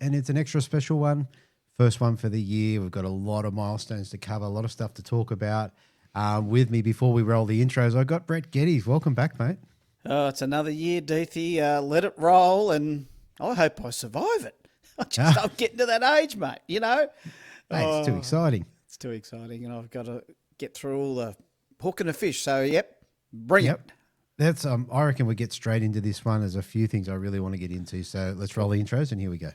and it's an extra special one. First one for the year. We've got a lot of milestones to cover, a lot of stuff to talk about. With me before we roll the intros, I got Brett Geddes. Welcome back, mate. Oh, it's another year, Deethy. Let it roll, and I hope I survive it. I'm getting to that age, mate, you know. Mate, it's too exciting. It's too exciting, and I've got to get through all the hook and the fish. So, yep, bring it. That's I reckon we get straight into this one. There's a few things I really want to get into. So let's roll the intros, and here we go.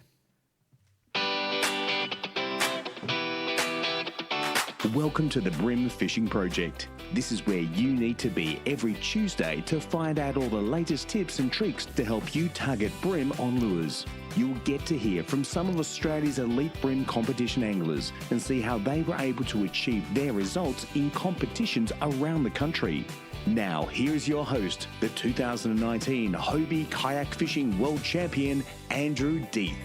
Welcome to the BREAM Fishing Project. This is where you need to be every Tuesday to find out all the latest tips and tricks to help you target bream on lures. You'll get to hear from some of Australia's elite bream competition anglers and see how they were able to achieve their results in competitions around the country. Now, here's your host, the 2019 Hobie Kayak Fishing World Champion, Andrew Deeth.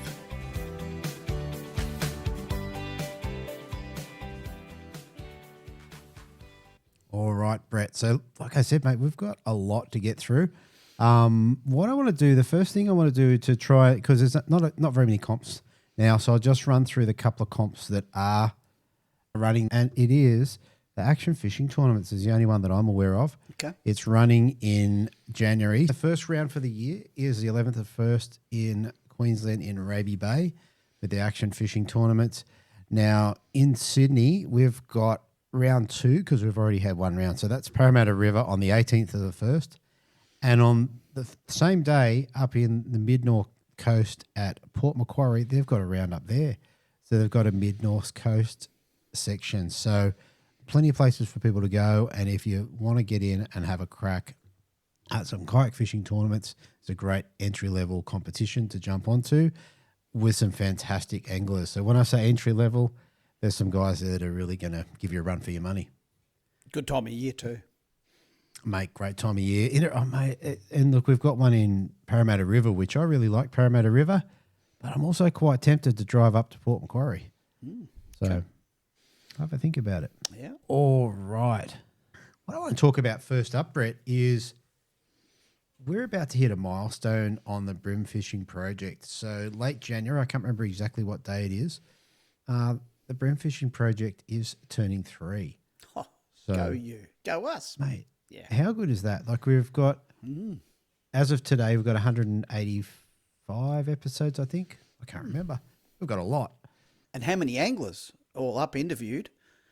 All right, Brett. So, like I said, mate, we've got a lot to get through. What I want to do, the first thing I want to do to try, because there's not very many comps now, so I'll just run through the couple of comps that are running, and it is the Action Fishing Tournaments is the only one that I'm aware of. Okay. It's running in January. The first round for the year is the 11th of 1st in Queensland in Raby Bay with the Action Fishing Tournaments. Now, in Sydney, we've got round 2 because we've already had one round. So that's Parramatta River on the 18th of the 1st. And on the same day up in the mid-north coast at Port Macquarie, they've got a round up there. So they've got a mid-north coast section. So plenty of places for people to go. And if you want to get in and have a crack at some kayak fishing tournaments, it's a great entry-level competition to jump onto with some fantastic anglers. So when I say entry-level, there's some guys there that are really going to give you a run for your money. Good time of year too. Mate, great time of year. And look, we've got one in Parramatta River, which I really like, Parramatta River, but I'm also quite tempted to drive up to Port Macquarie. So have a think about it. Yeah. All right. What I want to talk about first up, Brett, is we're about to hit a milestone on the BREAM Fishing Project. So late January, I can't remember exactly what day it is. The BREAM Fishing Project is turning 3. Oh, So, go you. Go us. mate. Yeah. How good is that? Like we've got, as of today, we've got 185 episodes, I think. I can't remember. We've got a lot. And how many anglers all up interviewed?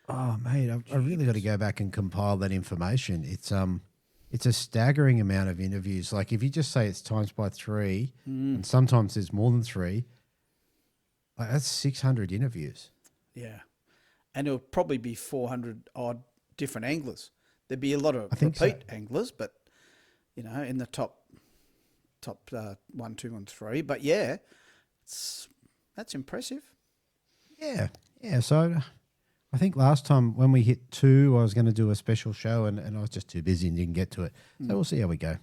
Oh, mate, I really got to go back and compile that information. It's a staggering amount of interviews. Like if you just say it's times by 3, and sometimes there's more than 3, like that's 600 interviews. Yeah. And it'll probably be 400 odd different anglers. There'd be a lot of repeat anglers, but, you know, in the top 1, 2, and 3. But, yeah, that's impressive. Yeah. So I think last time when we hit 2, I was going to do a special show and I was just too busy and didn't get to it. So we'll see how we go.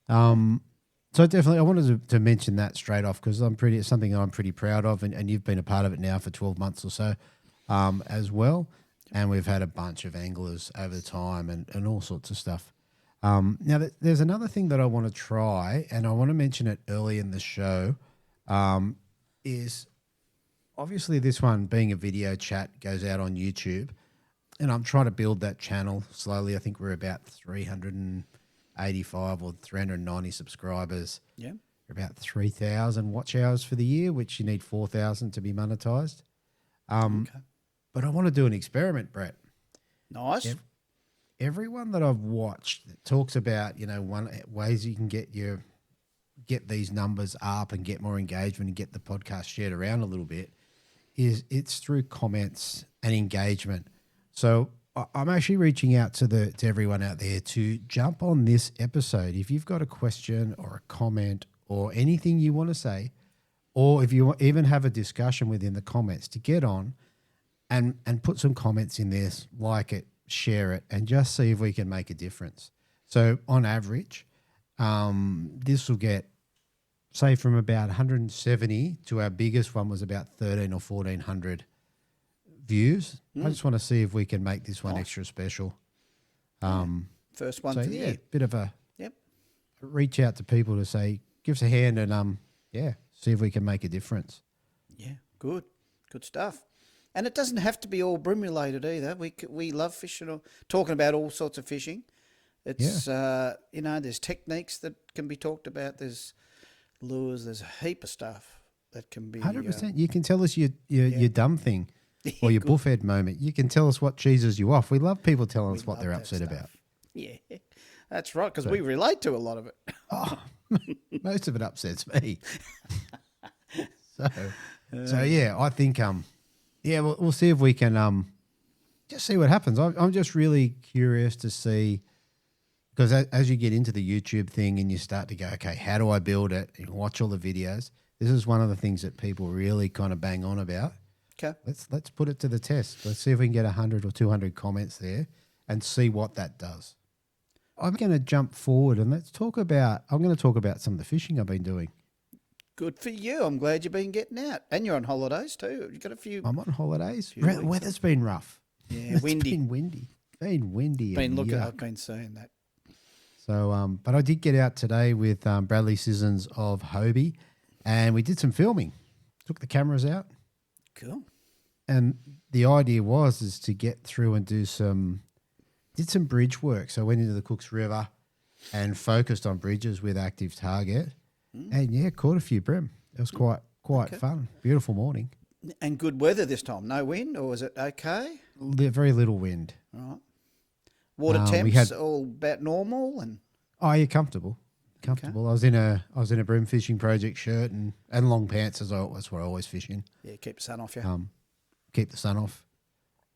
So definitely I wanted to mention that straight off because it's something I'm pretty proud of and you've been a part of it now for 12 months or so as well. And we've had a bunch of anglers over the time and all sorts of stuff. Now, there's another thing that I want to try, and I want to mention it early in the show, is obviously this one being a video chat goes out on YouTube, and I'm trying to build that channel slowly. I think we're about 385 or 390 subscribers. Yeah. We're about 3,000 watch hours for the year, which you need 4,000 to be monetized. Okay. But I want to do an experiment, Brett. Nice. Everyone that I've watched that talks about, ways you can get these numbers up and get more engagement and get the podcast shared around a little bit, it's through comments and engagement. So I'm actually reaching out to everyone out there to jump on this episode. If you've got a question or a comment or anything you want to say, or if you even have a discussion within the comments, to get on and put some comments in there, like it, share it, and just see if we can make a difference. So on average, this will get, say, from about 170 to our biggest one was about 1,300 or 1,400 views. I just want to see if we can make this one extra special. First one for the year. Bit of a reach out to people to say, give us a hand and see if we can make a difference. good stuff. And it doesn't have to be all bream related either. We love fishing, or talking about all sorts of fishing. It's there's techniques that can be talked about. There's lures. There's a heap of stuff that can be 100%. You can tell us your dumb thing or your Boofhead moment. You can tell us what cheeses you off. We love people telling us what they're upset about. Yeah, that's right, because we relate to a lot of it. Oh, most of it upsets me. So yeah, I think we'll see if we can just see what happens. I'm just really curious to see, because as you get into the YouTube thing and you start to go, okay, how do I build it? And you watch all the videos. This is one of the things that people really kind of bang on about. Okay, let's put it to the test. Let's see if we can get 100 or 200 comments there and see what that does. I'm going to jump forward and I'm going to talk about some of the fishing I've been doing. Good for you. I'm glad you've been getting out. And you're on holidays too. You've got a few. I'm on holidays. The weather's been rough. Yeah, windy. Been windy. I've been seeing that. So, but I did get out today with Bradley Sissons of Hobie, and we did some filming. Took the cameras out. Cool. And the idea is to get through and did some bridge work. So I went into the Cooks River and focused on bridges with ActiveTarget. And caught a few bream. It was quite fun. Beautiful morning. And good weather this time. No wind, or was it okay? Very little wind. Right. Water temps all about normal, and you're comfortable. Okay. I was in a BREAM Fishing Project shirt and long pants, that's what I always fish in. Yeah, keep the sun off you. Keep the sun off.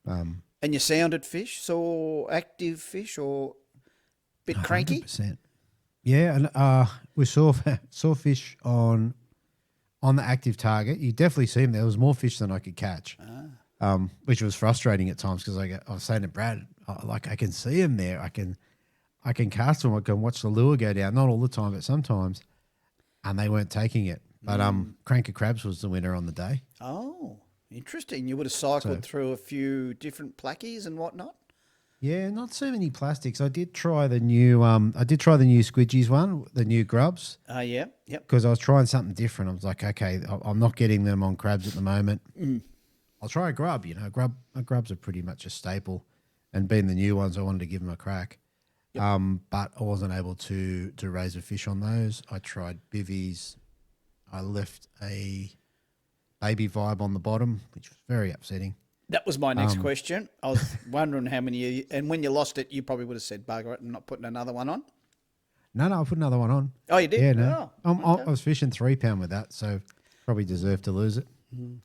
And you sounded fish, saw active fish, or bit cranky? 100%. Yeah, and we saw fish on the ActiveTarget. You definitely see them. There was more fish than I could catch, which was frustrating at times because I was saying to Brad, I can see them there. I can cast them. I can watch the lure go down. Not all the time, but sometimes. And they weren't taking it. But Cranka Crabs was the winner on the day. Oh, interesting. You would have cycled through a few different plackies and whatnot? Yeah, not so many plastics. I did try the new squidgies one, the new grubs. Yeah, yep. Because I was trying something different. I was like, okay, I'm not getting them on crabs at the moment. I'll try a grub. Grubs are pretty much a staple. And being the new ones, I wanted to give them a crack. Yep. But I wasn't able to raise a fish on those. I tried bivvies. I left a baby vibe on the bottom, which was very upsetting. That was my next question. I was wondering how many, and when you lost it, you probably would have said, bugger it, and not putting another one on. No, I put another one on. Oh, you did? Yeah, no. Oh, okay. I was fishing 3 pound with that, so probably deserved to lose it.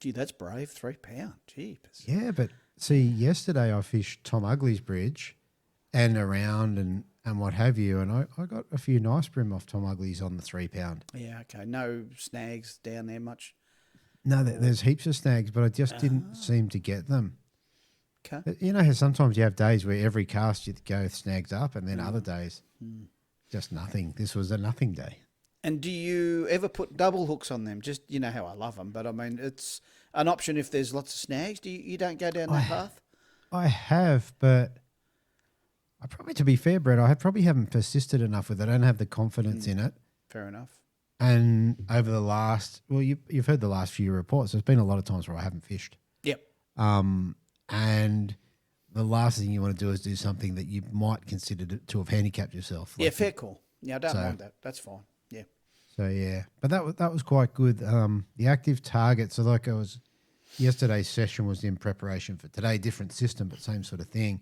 Gee, that's brave, 3 pound. Jeepers. Yeah, but see, yesterday I fished Tom Ugly's bridge and around and what have you, and I got a few nice bream off Tom Ugly's on the 3 pound. Yeah, okay. No snags down there much? No, there's heaps of snags, but I just didn't seem to get them. Okay. You know how sometimes you have days where every cast you go snags up, and then other days just nothing. This was a nothing day. And do you ever put double hooks on them? Just, you know how I love them, but I mean, it's an option if there's lots of snags. You don't go down that path? I have, but to be fair, Brett, I probably haven't persisted enough with it. I don't have the confidence in it. Fair enough. And over the last, you've heard the last few reports. There's been a lot of times where I haven't fished. Yep. And the last thing you want to do is do something that you might consider to have handicapped yourself. Yeah, fair call. Yeah, I don't mind that. That's fine. Yeah. So yeah, but that was quite good. The ActiveTarget. So yesterday's session was in preparation for today. Different system, but same sort of thing.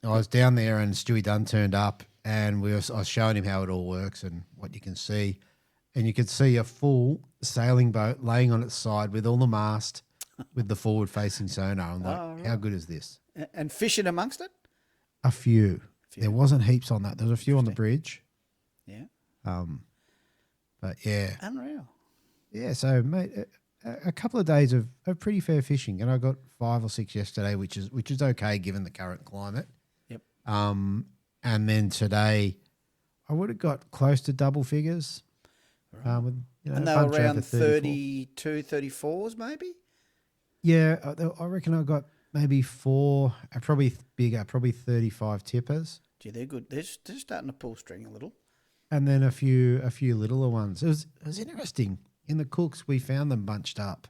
I was down there and Stewie Dunn turned up, and I was showing him how it all works and what you can see. And you could see a full sailing boat laying on its side with all the mast, with the forward-facing sonar. I'm like, How good is this? And fishing amongst it? A few. There wasn't heaps on that. There was a few on the bridge. Yeah. But yeah. Unreal. Yeah, so mate, a couple of days of pretty fair fishing, and I got 5 or 6 yesterday, which is okay given the current climate. Yep. And then today, I would have got close to double figures. Right. And they were around 32, 34s maybe? Yeah, I reckon I got maybe 4, probably bigger, probably 35 tippers. Gee, they're good. They're starting to pull string a little. And then a few littler ones. It was interesting. In the Cooks, we found them bunched up.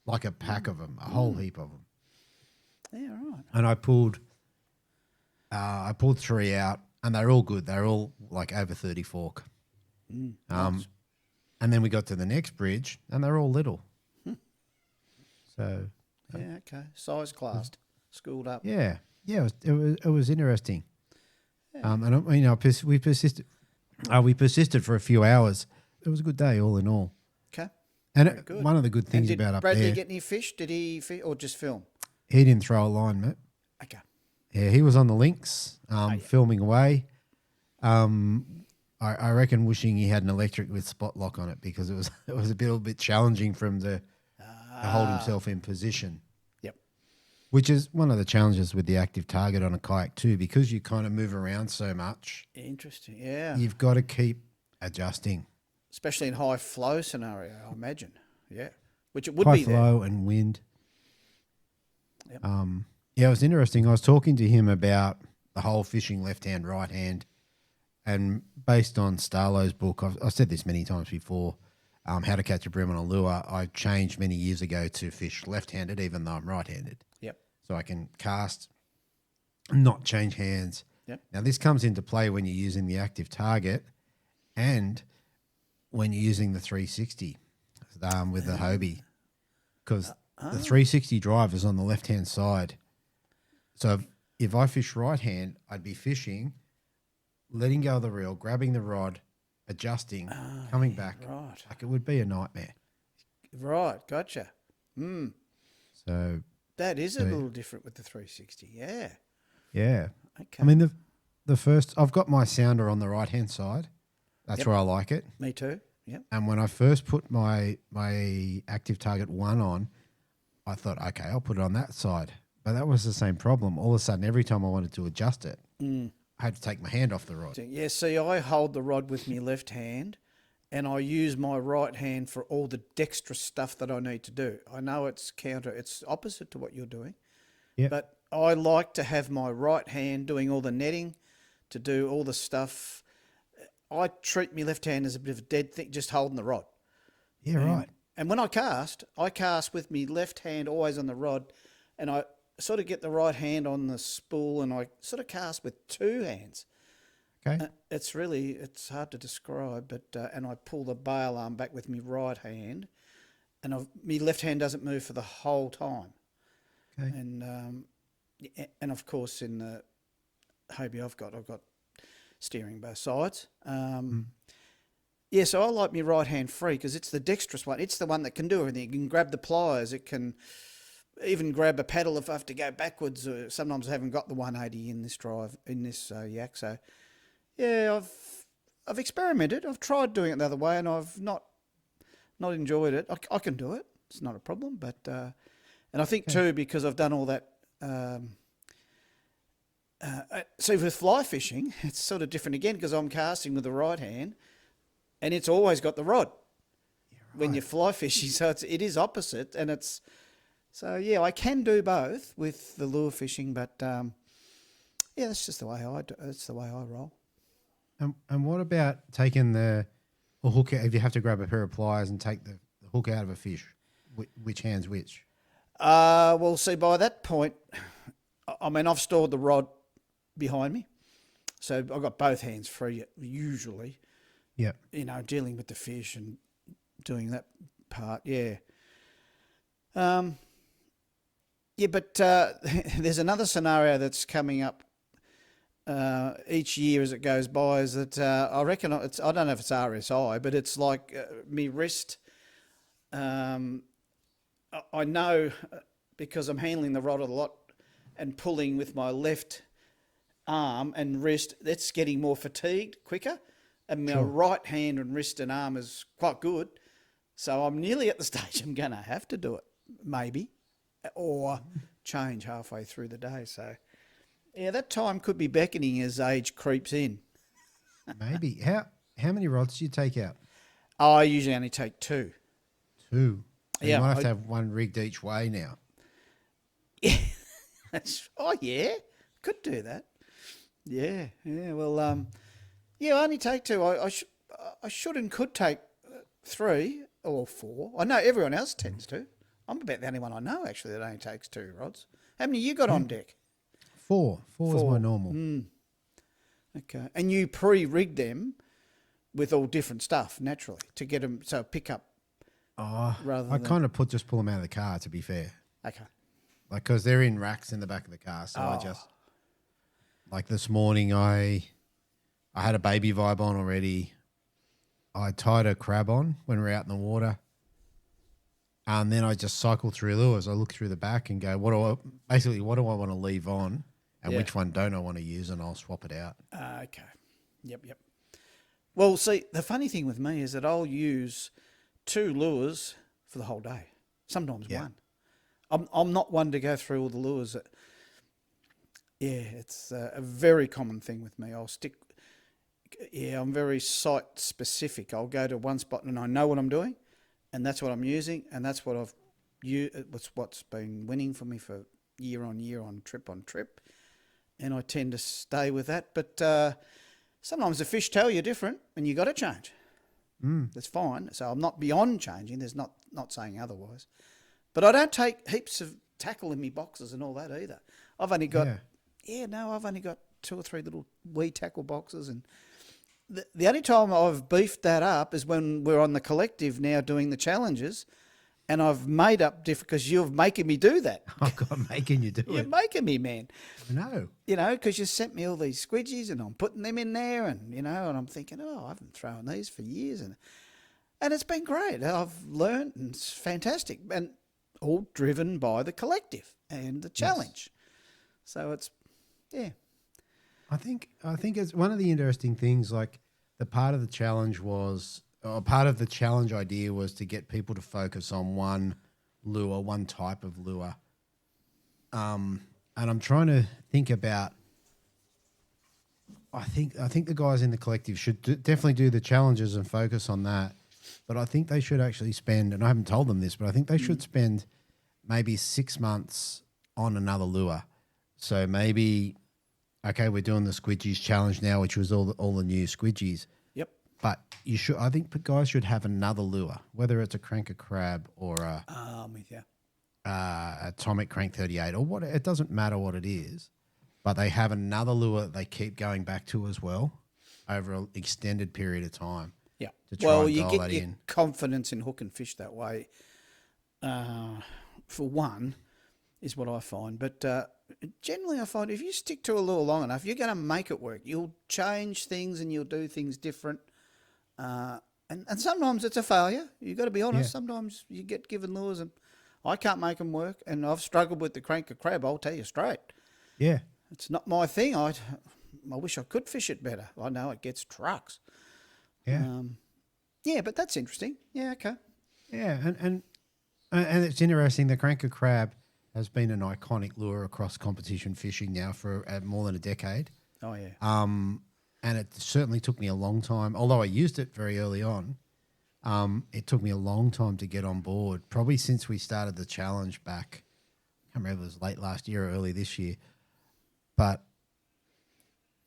like a pack of them, a whole heap of them. Yeah, right. And I pulled 3 out, and they're all good. They're all like over 30 fork. Nice. And then we got to the next bridge, and they're all little. So Yeah, okay. Size classed, schooled up. yeah, it was interesting. And you know, we persisted for a few hours. It was a good day, all in all. Okay. And Good. one of the good things And did about up Bradley there, get any fish? Did he fish or just film? he didn't throw a line, mate. Okay. Yeah, he was on the links, filming away. I reckon wishing he had an electric with spot lock on it, because it was a bit challenging for him to hold himself in position. Yep. Which is one of the challenges with the active target on a kayak too, because you kind of move around so much. Interesting. Yeah. You've got to keep adjusting. Especially in high flow scenario, I imagine. Yeah. Which it would High be there. flow and wind. Yep. Yeah, it was interesting. I was talking to him about the whole fishing left hand, right hand, and based on Starlow's book, I've said this many times before, How to Catch a Bream on a Lure, I changed many years ago to fish left-handed, even though I'm right-handed. Yep. So I can cast, not change hands. Yep. Now, this comes into play when you're using the active target and when you're using the 360 with the Hobie, because the 360 drive is on the left-hand side. So if I fish right-hand, I'd be fishing, letting go of the reel, grabbing the rod, adjusting, coming back. Right. Like, it would be a nightmare. Right. Gotcha. So, That is a little different with the 360. Yeah. yeah. Okay. I mean, the first, I've got my sounder on the right-hand side. That's Yep. where I like it. Me too. Yep. And when I first put my Active Target 1 on, I thought, okay, I'll put it on that side. But that was the same problem. All of a sudden, every time I wanted to adjust it, I had to take my hand off the rod. Yeah, see, I hold the rod with my left hand and I use my right hand for all the dexterous stuff that I need to do. I know it's opposite to what you're doing. Yeah. But I like to have my right hand doing all the netting, to do all the stuff. I treat my left hand as a bit of a dead thing, just holding the rod. Yeah, right. And when I cast with my left hand always on the rod, and I sort of get the right hand on the spool, and I sort of cast with two hands. Okay. It's hard to describe, but and I pull the bail arm back with my right hand, and my left hand doesn't move for the whole time. Okay. And of course in the Hobie I've got steering both sides. Yeah, so I like my right hand free because it's the dexterous one. It's the one that can do everything. It can grab the pliers. It can even grab a paddle if I have to go backwards. Sometimes I haven't got the 180 in this drive, in this yak. So, yeah, I've experimented. I've tried doing it the other way, and I've not enjoyed it. I can do it. It's not a problem. But and I think too, because I've done all that. So with fly fishing, it's sort of different again because I'm casting with the right hand. And it's always got the rod when you're fly fishing, so it is opposite, and it's so yeah. I can do both with the lure fishing, but yeah, that's just the way I do. That's the way I roll. And what about taking the hook out? If you have to grab a pair of pliers and take the hook out of a fish, which hand's which? Well, see, by that point, I mean I've stored the rod behind me, so I've got both hands free usually. Yeah. You know, dealing with the fish and doing that part, yeah. Yeah, but there's another scenario that's coming up each year as it goes by, is that I reckon I don't know if it's RSI, but it's like me wrist. I know because I'm handling the rod a lot and pulling with my left arm and wrist, that's getting more fatigued quicker. And my right hand and wrist and arm is quite good. So I'm nearly at the stage I'm going to have to do it, maybe, or change halfway through the day. So, yeah, that time could be beckoning as age creeps in. Maybe. How many rods do you take out? I usually only take two. Two. So Yeah, you might have to have one rigged each way now. Yeah. Yeah, could do that. Yeah, well, yeah, I only take two. I should and could take 3 or 4. I know everyone else tends to. I'm about the only one I know, actually, that only takes 2 rods. How many you got on deck? 4. 4 is my normal. Okay. And you pre-rig them with all different stuff, naturally, to get them, so pick up rather I than... kind of just pull them out of the car, to be fair. Okay. Like, because they're in racks in the back of the car. So I just, like this morning, I had a baby vibe on already. I tied a crab on when we were out in the water. And then I just cycle through lures. I look through the back and go, what do I want to leave on and which one don't I want to use, and I'll swap it out. Okay. Yep. Well, see, the funny thing with me is that I'll use 2 lures for the whole day, sometimes one. I'm not one to go through all the lures. It's a very common thing with me. I'm very site specific. I'll go to one spot and I know what I'm doing, and that's what I'm using, and that's what I've used. What's been winning for me for year on year, on trip, and I tend to stay with that. But sometimes the fish tell you different, and you got to change. That's fine. So I'm not beyond changing. There's not saying otherwise. But I don't take heaps of tackle in me boxes and all that either. I've only got I've only got 2 or 3 little wee tackle boxes, and the only time I've beefed that up is when we're on the collective now doing the challenges, and I've made up different because you're making me do that. I'm making you do it. You're making me, man. I know. Because you sent me all these squidgies and I'm putting them in there, and and I'm thinking, I haven't thrown these for years, and it's been great. I've learned, and it's fantastic, and all driven by the collective and the challenge. So it's I think it's one of the interesting things. Like, the part of the challenge idea was to get people to focus on one lure, one type of lure. And I'm trying to think about. I think the guys in the collective should definitely do the challenges and focus on that. But I think they should actually spend, and I haven't told them this, but I think they should spend maybe 6 months on another lure. So maybe, okay, we're doing the squidgies challenge now, which was all the new squidgies. Yep. But I think guys should have another lure, whether it's a Cranka Crab or I'm with you. Atomic Crank 38 or what. It doesn't matter what it is, but they have another lure that they keep going back to as well over an extended period of time. Yeah. To try and you dial get that your in. confidence in hook and fish that way. For one, is what I find. But generally, I find if you stick to a lure long enough, you're going to make it work. You'll change things and you'll do things different. And sometimes it's a failure. You've got to be honest. Yeah. Sometimes you get given lures and I can't make them work. And I've struggled with the Cranka Crab, I'll tell you straight. Yeah. It's not my thing. I wish I could fish it better. I know it gets trucks. Yeah. But that's interesting. Yeah, okay. Yeah, and it's interesting. The Cranka Crab has been an iconic lure across competition fishing now for more than a decade. Oh, yeah. And it certainly took me a long time, although I used it very early on, it took me a long time to get on board, probably since we started the challenge back, I can't remember if it was late last year or early this year. But,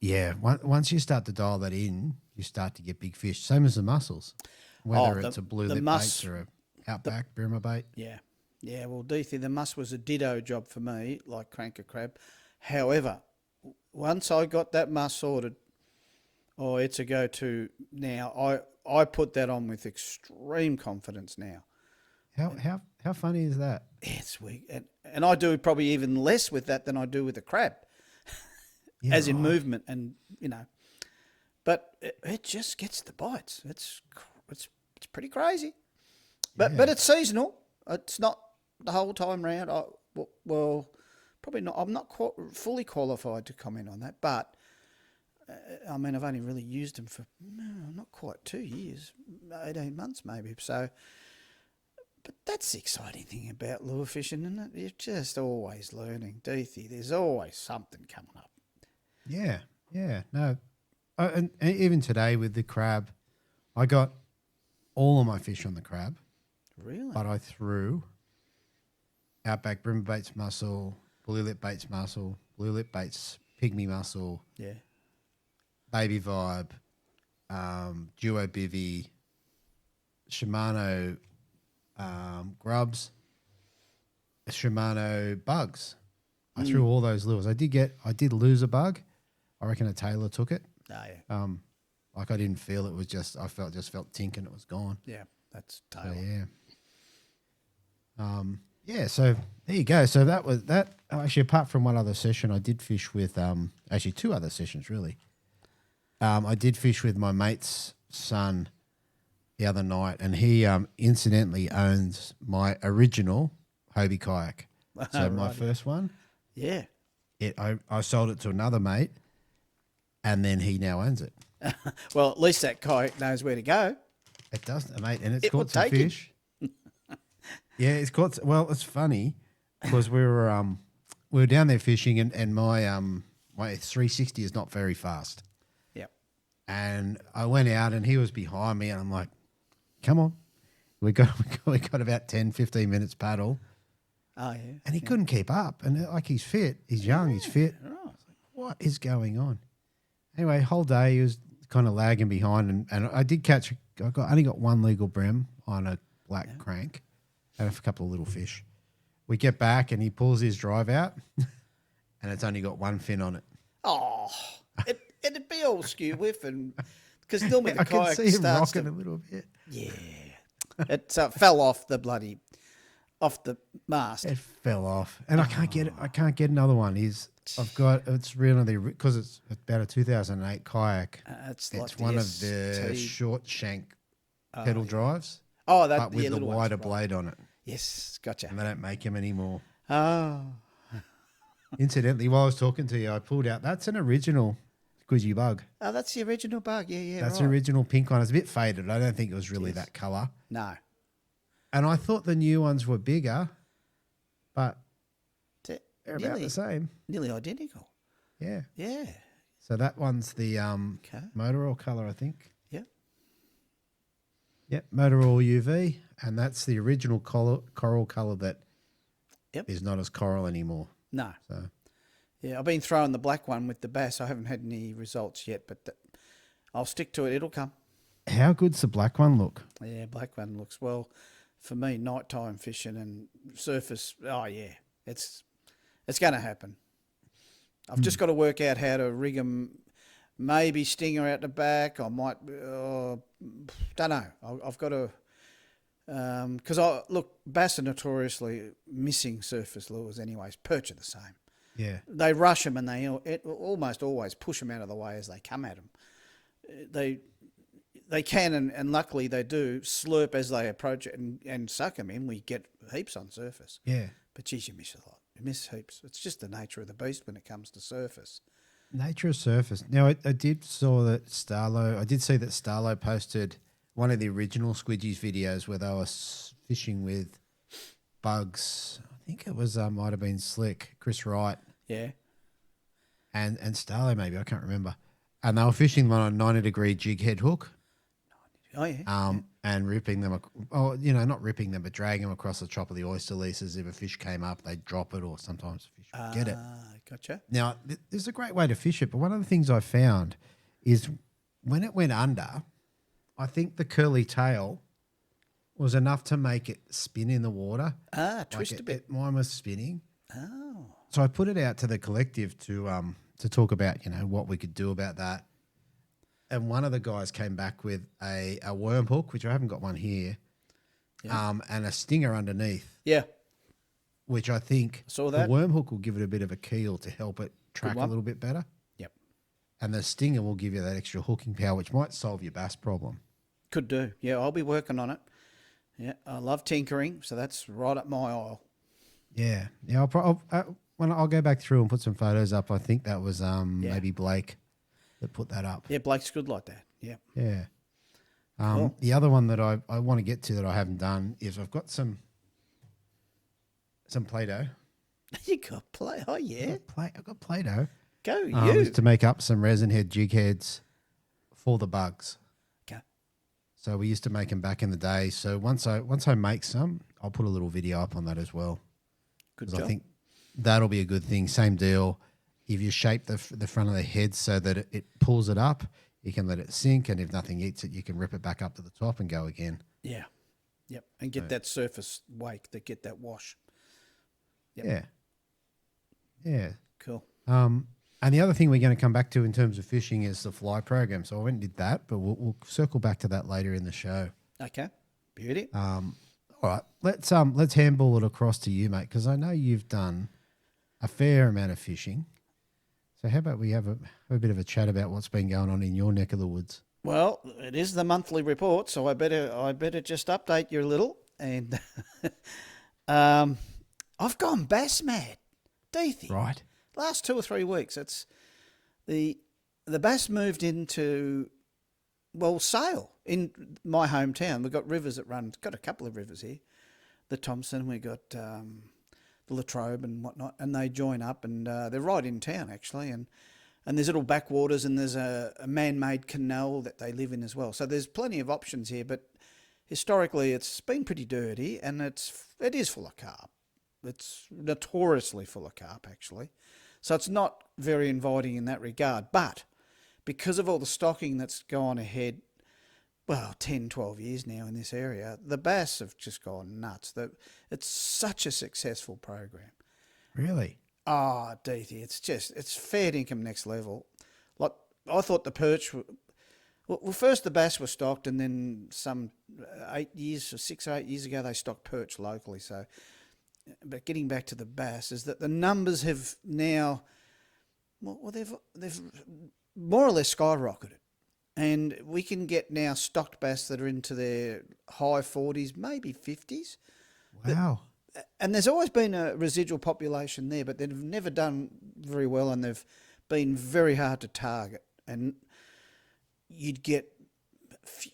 yeah, once you start to dial that in, you start to get big fish, same as the mussels, whether it's a blue lip bait or a outback Bremer bait. Yeah. Yeah, well, Deethy, the muss was a ditto job for me, like Cranka Crab. However, once I got that muss sorted, it's a go-to now. I put that on with extreme confidence now. How funny is that? It's weak. And I do probably even less with that than I do with the crab, as in movement and, But it just gets the bites. It's pretty crazy. But it's seasonal. It's not the whole time round. Well, probably not. I'm not fully qualified to comment on that, but I've only really used them for not quite 2 years, 18 months maybe. So, but that's the exciting thing about lure fishing, isn't it? You're just always learning, Deethy. There's always something coming up. Yeah, no. And even today with the crab, I got all of my fish on the crab. Really? But I threw outback Bremer baits mussel, blue lip baits mussel, blue lip baits pygmy mussel, baby vibe, duo bivvy, Shimano grubs, Shimano bugs. I threw all those lures. I did lose a bug. I reckon a tailor took it. Oh, yeah. Like I didn't feel it was just felt tink and it was gone. Yeah, that's So, tailor. yeah. So there you go. So that was that. Actually, apart from one other session, I did fish with actually two other sessions really. I did fish with my mate's son the other night, and he incidentally owns my original Hobie kayak. So my first one. Yeah. I sold it to another mate, and then he now owns it. Well, at least that kayak knows where to go. It does, mate, and it's It will caught some take him. fish. Yeah, it's caught. Well, it's funny because we were down there fishing, and my 360 is not very fast. Yep. And I went out, and he was behind me, and I'm like, "Come on, we got about 10, 15 minutes paddle." Oh, yeah. And he couldn't keep up. And like he's fit. He's young. He's fit. Right. What is going on? Anyway, whole day he was kind of lagging behind. And I did catch, only got one legal brim on a black crank and a couple of little fish. We get back and he pulls his drive out and it's only got one fin on it. Oh, it'd be all skew with and because normally the I can kayak see him starts rocking to, a little bit. yeah, it fell off the mast. It fell off. And I can't get it. I can't get another one. It's really, because it's about a 2008 kayak. It's like It's one of the ST. short shank pedal drives. Oh, that But with the little ones, wider right. blade on it. Yes, gotcha. And they don't make them anymore. Oh, Incidentally, while I was talking to you, I pulled out, that's an original squidgy bug. oh, that's the original bug. Yeah, That's right. the original pink one. It's a bit faded. I don't think it was really that colour. No, And I thought the new ones were bigger, but They're they're about the same. nearly identical. Yeah. Yeah. So that one's the motor oil colour, I think. Yep. Yep, motor oil UV. And that's the original coral colour that is not as coral anymore. No. So Yeah, I've been throwing the black one with the bass. I haven't had any results yet, but I'll stick to it. It'll come. how good's the black one look? Yeah, black one looks well. For me, nighttime fishing and surface. Oh yeah, it's going to happen. I've just got to work out how to rig them. Maybe stinger out the back. I might. Don't know. I've got to. Because bass are notoriously missing surface lures. Anyways, perch are the same. Yeah. They rush them and they almost always push them out of the way as they come at them. They can, and luckily they do, slurp as they approach it and suck them in. We get heaps on surface. Yeah. But geez, you miss a lot. You miss heaps. It's just the nature of the beast when it comes to surface. Nature of surface. Now, I did see that Starlo posted one of the original Squidgies videos where they were fishing with bugs. I think it was, might have been Slick, Chris Wright. Yeah. And Starlo maybe, I can't remember. And they were fishing them on a 90-degree jig head hook. Oh, yeah. And ripping them, not ripping them, but dragging them across the top of the oyster leases. If a fish came up, they'd drop it, or sometimes fish would get it. Gotcha. Now, there's a great way to fish it, but one of the things I found is when it went under, I think the curly tail was enough to make it spin in the water. Twist a bit. Mine was spinning. Oh. So I put it out to the collective to talk about, what we could do about that. And one of the guys came back with a worm hook, which I haven't got one here, and a stinger underneath. Yeah. Which I think Saw that. the worm hook will give it a bit of a keel to help it track a little bit better. Yep. And the stinger will give you that extra hooking power, which might solve your bass problem. Could do. Yeah, I'll be working on it. Yeah, I love tinkering, so that's right up my aisle. Yeah. Yeah, I'll go back through and put some photos up. I think that was maybe Blake that put that up. Yeah, Blake's good like that. Yeah. Yeah. Cool. The other one that I want to get to that I haven't done is I've got some Play-Doh. You got play. Oh, yeah. I've got Play-Doh. Go you. To make up some resin head jig heads for the bugs. Okay. So we used to make them back in the day. So once I make some, I'll put a little video up on that as well. Good job. I think that'll be a good thing. Same deal. If you shape the front of the head so that it pulls it up, you can let it sink, and if nothing eats it, you can rip it back up to the top and go again. Yeah. Yep. And get that surface wake, get that wash. Yep. Yeah. Yeah. Cool. And the other thing we're going to come back to in terms of fishing is the fly program. So I went and did that, but we'll circle back to that later in the show. Okay. Beauty. All right, let's handball it across to you, mate, because I know you've done a fair amount of fishing. So how about we have a bit of a chat about what's been going on in your neck of the woods? Well, it is the monthly report, so I better just update you a little. And I've gone bass mad, Deethy. Right. Last 2 or 3 weeks, it's the bass moved into Sale in my hometown. We've got rivers that run. Got a couple of rivers here, the Thompson. We got the Latrobe and whatnot, and they join up, and they're right in town actually. And there's little backwaters, and there's a man-made canal that they live in as well. So there's plenty of options here, but historically it's been pretty dirty, and it is full of carp. It's notoriously full of carp actually. So it's not very inviting in that regard. But because of all the stocking that's gone ahead, 10, 12 years now in this area, the bass have just gone nuts. It's such a successful program. Really? Oh, Deethy, it's fair income next level. Like, I thought the perch... first the bass were stocked, and then some 6 or 8 years ago, they stocked perch locally. So, but getting back to the bass, is that the numbers have now... they've more or less skyrocketed. And we can get now stocked bass that are into their high 40s, maybe 50s. Wow. And there's always been a residual population there, but they've never done very well, and they've been very hard to target. And you'd get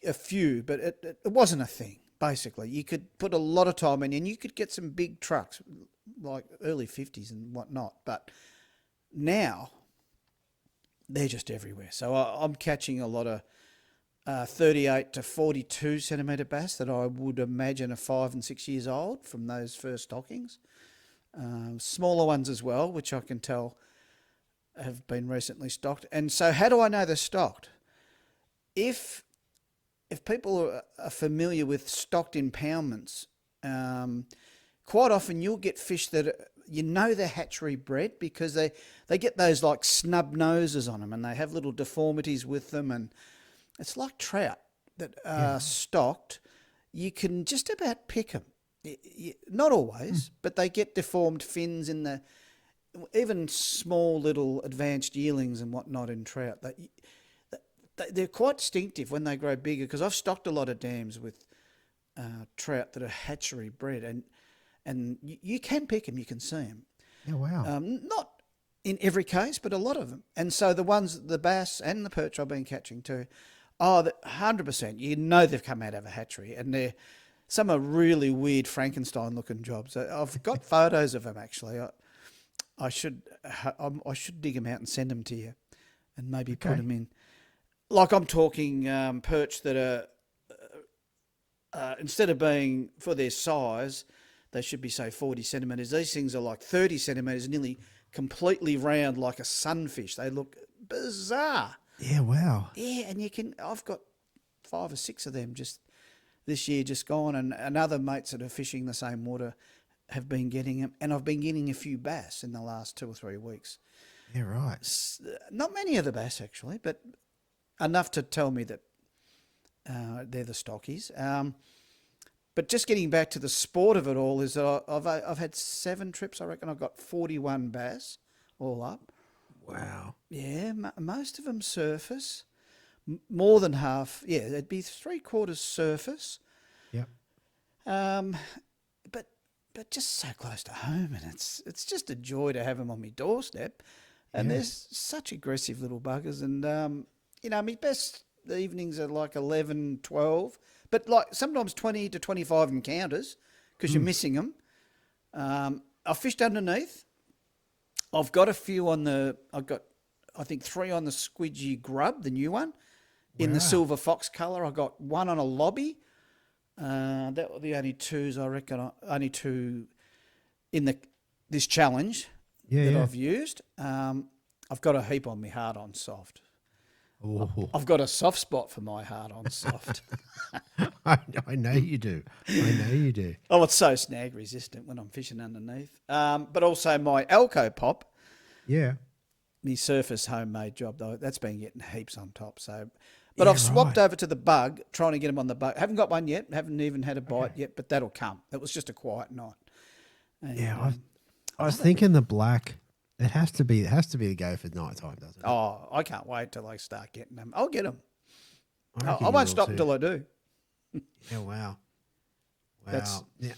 a few, but it wasn't a thing, basically. You could put a lot of time in, and you could get some big trucks, like early 50s and whatnot. But now they're just everywhere. So I'm catching a lot of 38 to 42 centimetre bass that I would imagine are 5 and 6 years old from those first stockings. Smaller ones as well, which I can tell have been recently stocked. And so how do I know they're stocked? If people are familiar with stocked impoundments, quite often you'll get fish that they're hatchery bred, because they get those like snub noses on them, and they have little deformities with them, and it's like trout that are stocked. You can just about pick them. Not always, but they get deformed fins in even small little advanced yearlings and whatnot in trout. They're quite distinctive when they grow bigger, because I've stocked a lot of dams with trout that are hatchery bred, and you can pick them, you can see them. Yeah, wow. Not in every case, but a lot of them. And so the bass and the perch I've been catching too, 100%, they've come out of a hatchery, and some are really weird Frankenstein-looking jobs. I've got photos of them actually. I should dig them out and send them to you, and maybe put them in. Like, I'm talking perch that are instead of being for their size, they should be, say, 40 centimetres. These things are like 30 centimetres, nearly completely round like a sunfish. They look bizarre. Yeah, wow. Yeah, and I've got 5 or 6 of them just this year just gone, and other mates that are fishing the same water have been getting them, and I've been getting a few bass in the last 2 or 3 weeks. Yeah, right. Not many of the bass, actually, but enough to tell me that they're the stockies. But just getting back to the sport of it all, is that I've had 7 trips. I reckon I've got 41 bass all up. Wow. Yeah, most of them surface. More than half, it'd be 3/4 surface. Yep. But just so close to home, and it's just a joy to have them on my doorstep. And they're such aggressive little buggers. And my best evenings are like 11, 12. But like sometimes 20 to 25 encounters, because you're missing them. I fished underneath. I've got a few I've got, I think, 3 on the squidgy grub, the new one, in the silver fox colour. I got 1 on a lobby. That were the only 2s, I reckon, only 2 in this challenge that I've used. I've got a heap on me hard on soft. Oh, I've got a soft spot for my hard on soft. I know you do. I know you do. Oh, it's so snag resistant when I'm fishing underneath. But also my Elco pop, Yeah. my surface homemade job though, that's been getting heaps on top. So, but Yeah, I've swapped right. over to the bug, trying to get them on the bug. Haven't got one yet. Haven't even had a bite yet, but that'll come. It was just a quiet night. And, Yeah, I was thinking the black. It has to be the go for night time, doesn't it? oh, I can't wait till I start getting them. I'll get them. reckon I you won't will stop too. until I do. Yeah, wow. That's- Wow.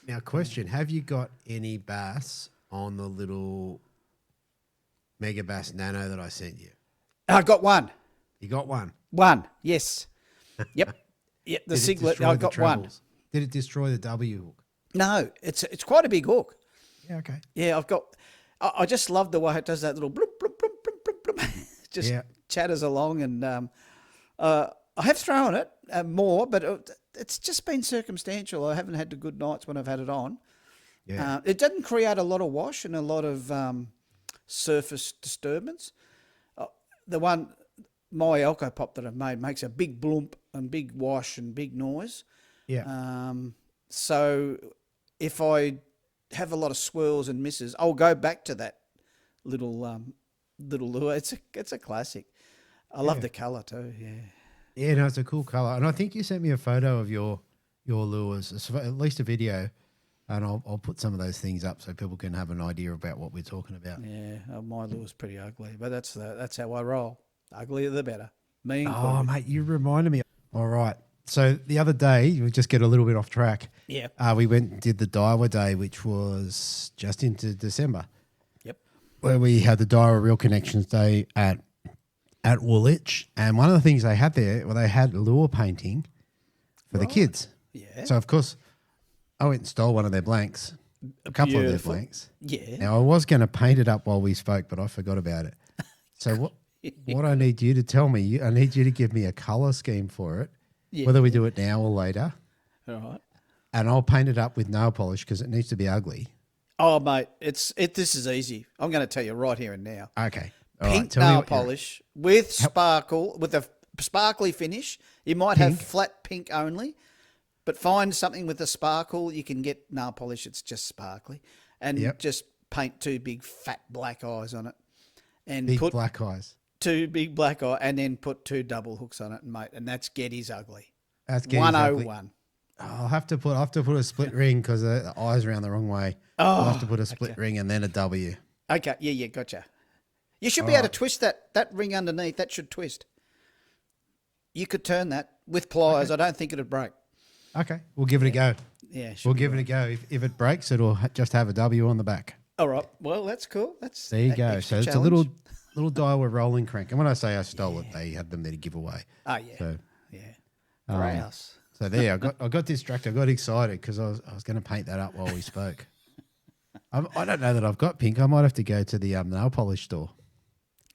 Now, question: have you got any bass on the little Mega Bass Nano that I sent you? I got one. You got one. One. Yes. Yep. Yep. The Did it Siglet. destroy I the got one. trebles? Did it destroy the W hook? No, it's quite a big hook. Yeah. Okay. Yeah, I've got. I just love the way it does that little bloop bloop bloop bloop bloop bloop. Just Yeah. chatters along, and I have thrown it more, but it's just been circumstantial. I haven't had the good nights when I've had it on. Yeah. It doesn't create a lot of wash and a lot of surface disturbance. The one, my Elco pop that I've made makes a big bloomp and big wash and big noise. Yeah. So if I have a lot of swirls and misses, I'll go back to that little lure. It's a classic. I love the colour too. Yeah. Yeah. No, it's a cool color, and I think you sent me a photo of your lures, at least a video, and I'll put some of those things up so people can have an idea about what we're talking about. Yeah, my lure's pretty ugly, but that's how I roll. Uglier the better. Me and Oh, mate, you reminded me. All right. So the other day, we just get a little bit off track. Yeah. We went and did the Daiwa Day, which was just into December, Yep. where we had the Daiwa Real Connections Day at Woolwich. And one of the things they had there, well, they had lure painting for the kids. Yeah. So, of course, I went and stole one of their blanks, a couple of their Beautiful. blanks. Yeah. Now, I was going to paint it up while we spoke, but I forgot about it. So what I need you to tell me, I need you to give me a colour scheme for it, Yeah. whether we do it now or later, All right. and I'll paint it up with nail polish because it needs to be ugly. Oh, mate, this is easy. I'm going to tell you right here and now. Okay. All Pink tell me nail what you're- polish with sparkle, with a sparkly finish. You might have flat pink only, but find something with a sparkle. You can get nail polish. It's just sparkly, and Yep. just paint two big fat black eyes on it, and Big put black eyes. two big black eye, and then put two double hooks on it, mate. And that's Geddes ugly. That's getting ugly. 101. I'll have to put a split ring because the eyes are around the wrong way. I'll have to put a split ring and then a W. Okay, yeah, gotcha. You should be able to twist that ring underneath. That should twist. You could turn that with pliers. I don't think it'd break. Okay, we'll give it a go. Yeah, We'll give it a go. If it breaks, it'll just have a W on the back. All right. Well, that's cool. That's There you an go. extra So it's a challenge. little Daiwa rolling crank. And when I say I stole it, they had them there to give away. Oh yeah, So, yeah. Grouse. so there, I got distracted. I got excited because I was going to paint that up while we spoke. I don't know that I've got pink. I might have to go to the nail polish store.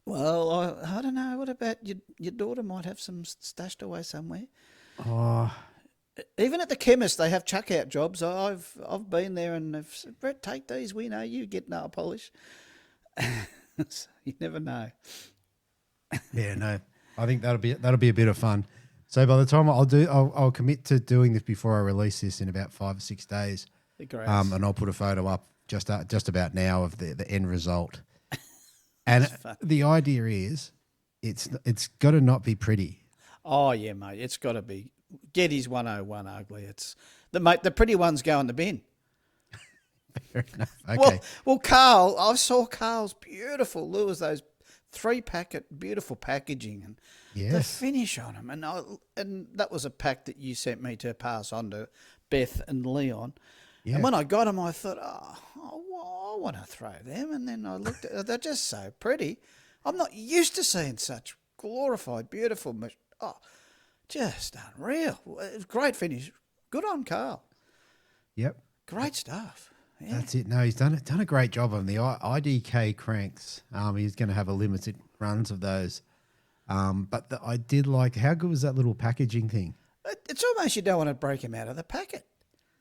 Well, I don't know. What about your daughter? Might have some stashed away somewhere. Oh, Even at the chemist, they have chuck out jobs. I've been there and they've said, Brett, take these. We know you get nail polish. You never know. yeah, no. I think that'll be a bit of fun. So by the time I'll commit to doing this before I release this in about 5 or 6 days. Great. And I'll put a photo up just about now of the end result. And the idea is, it's got to not be pretty. Oh yeah, mate. It's got to be Geddes 101 ugly. It's the pretty ones go in the bin. Fair enough. Okay. Well, Carl, I saw Carl's beautiful lures, those 3-packet, beautiful packaging, and the Yes. finish on them. And that was a pack that you sent me to pass on to Beth and Leon. Yeah. And when I got them, I thought, I want to throw them. And then I looked at they're just so pretty. I'm not used to seeing such glorified, beautiful, just unreal. Great finish. Good on Carl. Yep. Great stuff. Yeah. That's it. No, he's done a great job on the IDK cranks. He's going to have a limited runs of those. But I did like, how good was that little packaging thing? It's almost you don't want to break him out of the packet.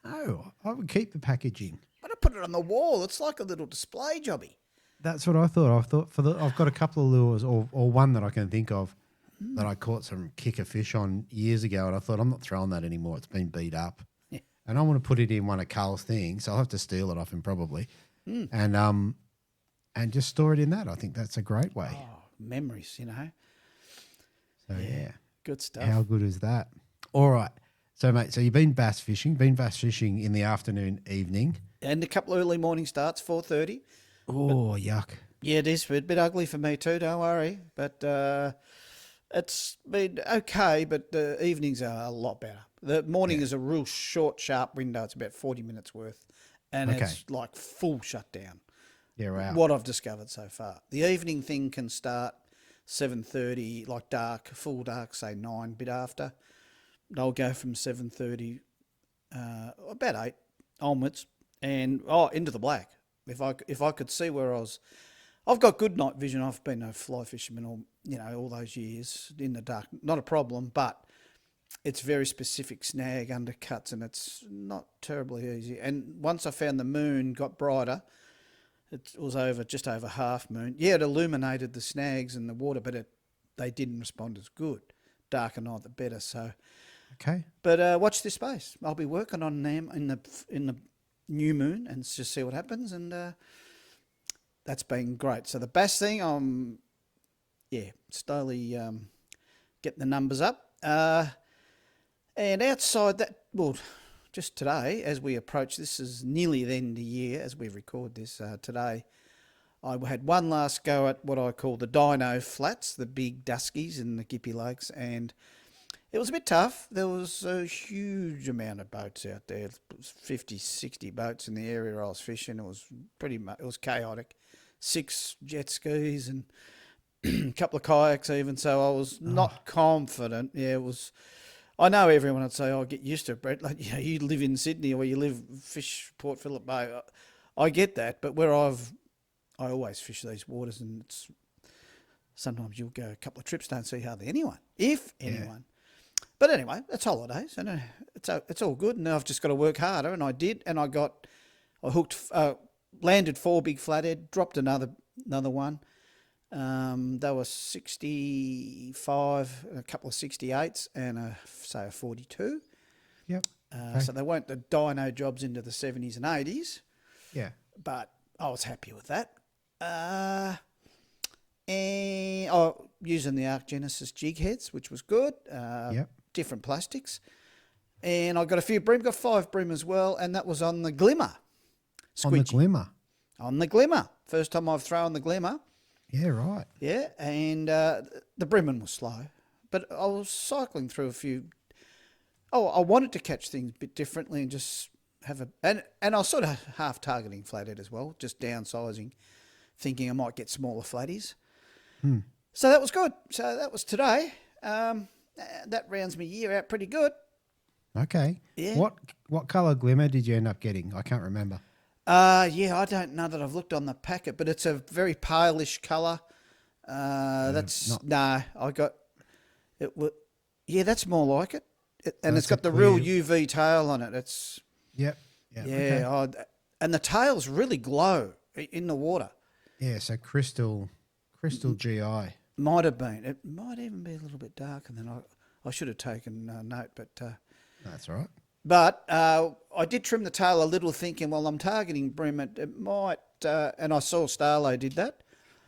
No, I would keep the packaging. But I put it on the wall. It's like a little display jobby. That's what I thought. I've got a couple of lures or one that I can think of that I caught some kicker fish on years ago, and I thought, I'm not throwing that anymore. It's been beat up. Yeah. And I want to put it in one of Carl's things, so I'll have to steal it off him probably. And just store it in that. I think that's a great way. Oh, memories, you know. So, yeah. Good stuff. How good is that? All right. So, mate, you've been bass fishing in the afternoon, evening. And a couple of early morning starts, 4:30. Oh, yuck. Yeah, it is a bit ugly for me too, don't worry. But it's been okay, but the evenings are a lot better. The morning is a real short, sharp window. It's about 40 minutes worth. And it's like full shutdown. Yeah, right. What I've discovered so far. The evening thing can start 7:30, like dark, full dark, say 9, bit after. They'll go from 7:30, about 8 onwards, and into the black. If I could see where I was, I've got good night vision. I've been a fly fisherman all those years in the dark, not a problem. But it's very specific snag undercuts, and it's not terribly easy. And once I found the moon got brighter, it was just over half moon. Yeah, it illuminated the snags and the water, but they didn't respond as good. Darker night, the better. So. Okay. But watch this space. I'll be working on them in the new moon and just see what happens. And that's been great. So the bass thing, I'm slowly getting the numbers up. And outside that, well, just today, as we approach, this is nearly the end of the year as we record this today. I had one last go at what I call the dino flats, the big duskies in the Gippy Lakes, and it was a bit tough. There was a huge amount of boats out there, 50, 60 boats in the area I was fishing. It was it was chaotic. 6 jet skis and a couple of kayaks even, so I was not confident. Yeah, it was. I know everyone would say, "Oh, get used to it, Brett." Like, you live in Sydney or you fish Port Phillip Bay. I get that, but I always fish these waters, and sometimes you'll go a couple of trips, don't see hardly anyone, if anyone. But anyway, it's holidays, and it's all good. And now I've just got to work harder, and I did. And I landed 4 big flathead, dropped another one. They were 65, a couple of 68s, and a 42. Yep. So they weren't the dino jobs into the 70s and 80s. Yeah. But I was happy with that. And using the Arc Genesis jig heads, which was good. Yep. Different plastics. And I got a few bream, got 5 bream as well, and that was on the Glimmer. Squidgy. On the Glimmer? On the Glimmer. First time I've thrown the Glimmer. Yeah, right. Yeah, and the brimming was slow. But I was cycling through a few. I wanted to catch things a bit differently and just have and I was sort of half targeting flathead as well, just downsizing, thinking I might get smaller flatties. So that was good. So that was today. That rounds my year out pretty good. Okay. Yeah. What colour Glimmer did you end up getting? I can't remember. I don't know that I've looked on the packet, but it's a very palish colour. I got it. That's more like it. And it's got the real UV tail on it. It's Yep. yeah. Okay. And the tails really glow in the water. Yeah. So crystal GI. Might have been. It might even be a little bit darker than I should have taken note, but that's all right. But I did trim the tail a little, thinking, well, I'm targeting bream. It might, and I saw Starlo did that.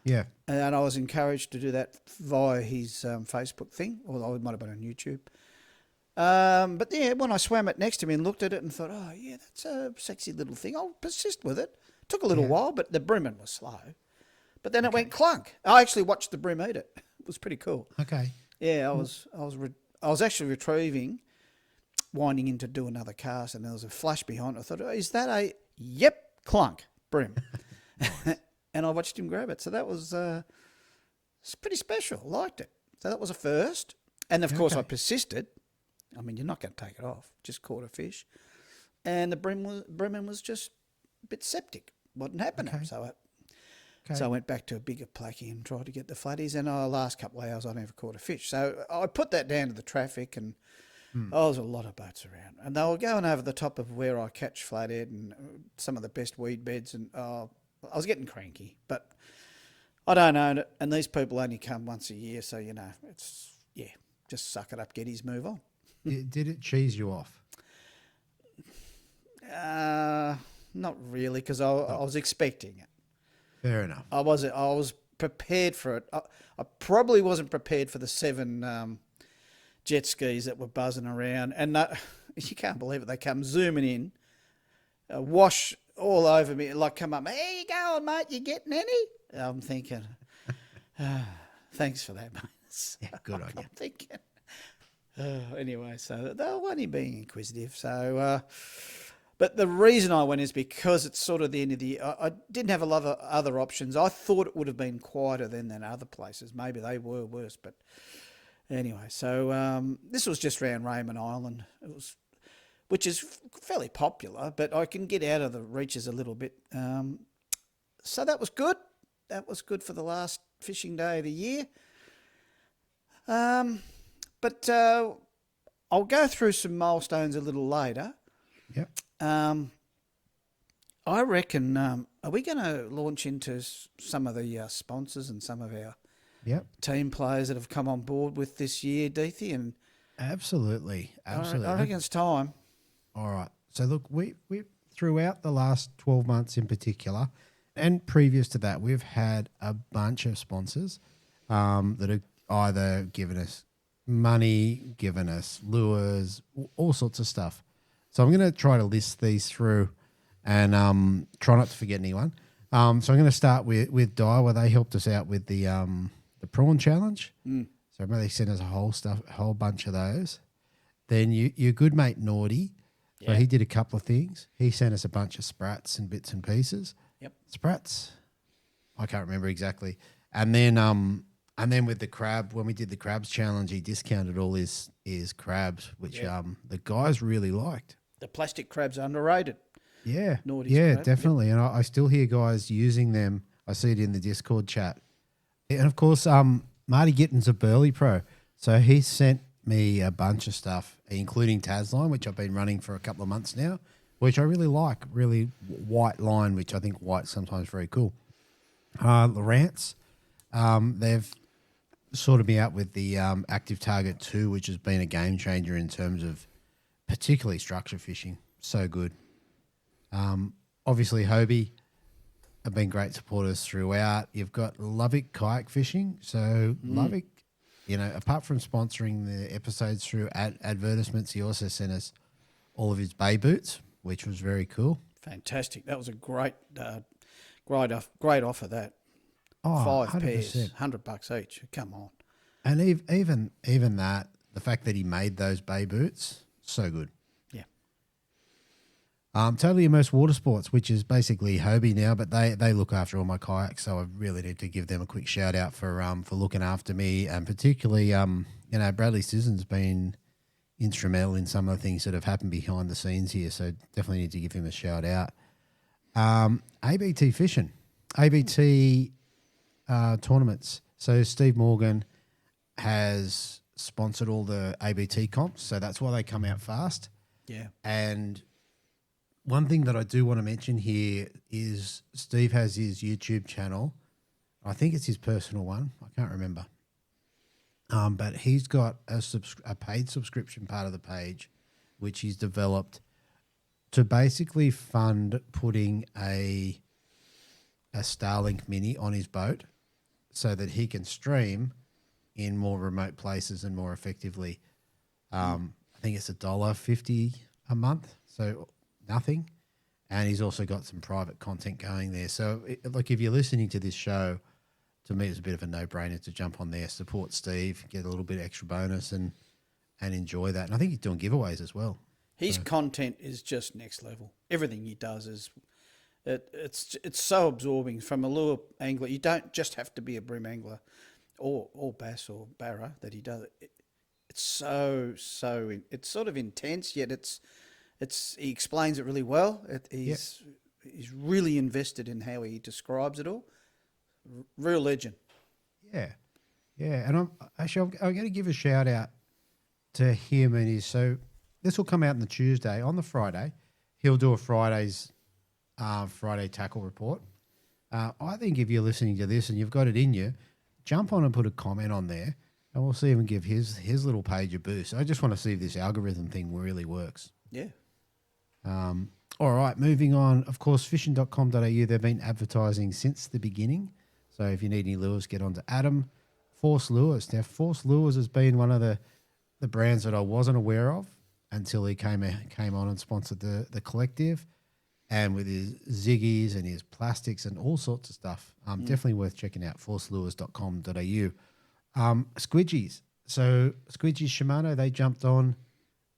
Yeah. And I was encouraged to do that via his Facebook thing, or it might have been on YouTube. But yeah, when I swam it next to me and looked at it and thought, oh yeah, that's a sexy little thing. I'll persist with it. Took a little while, but the brimming was slow. But then it went clunk. I actually watched the brim eat it. It was pretty cool. Okay. Yeah, I was actually retrieving, winding in to do another cast, and there was a flash behind. I thought, is that a clunk brim? And I watched him grab it. So that was it's pretty special. I liked it. So that was a first. And of course I persisted. I mean, you're not going to take it off. Just caught a fish. And the brimming was just a bit septic. Wasn't happening. Okay. So I went back to a bigger placky and tried to get the flatties. And the last couple of hours, I never caught a fish. So I put that down to the traffic, and there was a lot of boats around. And they were going over the top of where I catch flathead and some of the best weed beds. And I was getting cranky. But I don't own it. And these people only come once a year. So, it's yeah, just suck it up, Geddes, move on. Did it cheese you off? Not really, because I was expecting it. Fair enough. I was prepared for it. I probably wasn't prepared for the 7 jet skis that were buzzing around, and you can't believe it. They come zooming in, wash all over me, like come up. Hey, you going, mate? You getting any? I'm thinking, thanks for that, mate. Yeah, good on you. I'm thinking. Anyway, so they were only being inquisitive. So, but the reason I went is because it's sort of the end of the year. I didn't have a lot of other options. I thought it would have been quieter than other places. Maybe they were worse, but anyway. So this was just around Raymond Island. Which is fairly popular, but I can get out of the reaches a little bit. So that was good. That was good for the last fishing day of the year. But I'll go through some milestones a little later. Yep. I reckon, are we going to launch into some of the sponsors and some of our team players that have come on board with this year, Deethy? And absolutely. I reckon it's time. All right. So look, we throughout the last 12 months in particular, and previous to that, we've had a bunch of sponsors that have either given us money, given us lures, all sorts of stuff. So I'm going to try to list these through and try not to forget anyone. So I'm going to start with Daiwa. They helped us out with the prawn challenge. So remember they sent us a whole bunch of those. Then your good mate Naughty. So he did a couple of things. He sent us a bunch of sprats and bits and pieces. Yep. Sprats. I can't remember exactly. And then with the crab, when we did the crabs challenge, he discounted all his crabs, which the guys really liked. The plastic crabs are underrated. Yeah. Naughty's crab. Definitely. And I still hear guys using them. I see it in the Discord chat. And of course, Marty Gitten's a Burley pro. So he sent me a bunch of stuff, including Tasline, which I've been running for a couple of months now, which I really like. Really white line, which I think white's sometimes very cool. Lawrence, they've sorted me out with the ActiveTarget 2, which has been a game changer in terms of particularly structure fishing. So good. Obviously, Hobie have been great supporters throughout. You've got Lovick Kayak Fishing. So Lovick, apart from sponsoring the episodes through advertisements, he also sent us all of his bay boots, which was very cool. Fantastic. That was a great offer, that. Oh, 5 pairs, 100%. $100 each. Come on. And even that, the fact that he made those bay boots, so good. Yeah. Totally Immersed Water Sports, which is basically Hobie now, but they look after all my kayaks, so I really need to give them a quick shout out for looking after me, and particularly Bradley Sisson's been instrumental in some of the things that have happened behind the scenes here, so definitely need to give him a shout out. ABT Fishing, ABT tournaments. So Steve Morgan has sponsored all the ABT comps, so that's why they come out fast. Yeah. And one thing that I do want to mention here is Steve has his YouTube channel. I think it's his personal one. I can't remember. But he's got a paid subscription part of the page, which he's developed to basically fund putting a Starlink Mini on his boat so that he can stream in more remote places and more effectively. I think it's $1.50 a month, so nothing. And he's also got some private content going there. So, if you're listening to this show, to me it's a bit of a no-brainer to jump on there, support Steve, get a little bit extra bonus and enjoy that. And I think he's doing giveaways as well. His content is just next level. Everything he does is... It's so absorbing from a lure angler. You don't just have to be a bream angler or bass or barra that he does it. It's so it's sort of intense, yet he explains it really well. He's really invested in how he describes it all. Real legend. Yeah. And I'm going to give a shout out to him and so this will come out on the Tuesday. On the Friday, he'll do a Friday tackle report. I think if you're listening to this and you've got it in you, jump on and put a comment on there And we'll see even give his little page a boost. I just want to see if this algorithm thing really works. Yeah. All right, moving on. Of course, fishing.com.au, they've been advertising since the beginning. So if you need any lures, get on to Adam. Force Lures. Now, Force Lures has been one of the brands that I wasn't aware of until he came on and sponsored the collective. And with his ziggies and his plastics and all sorts of stuff. Definitely worth checking out, forcelures.com.au. Squidgies. So Squidgies Shimano, they jumped on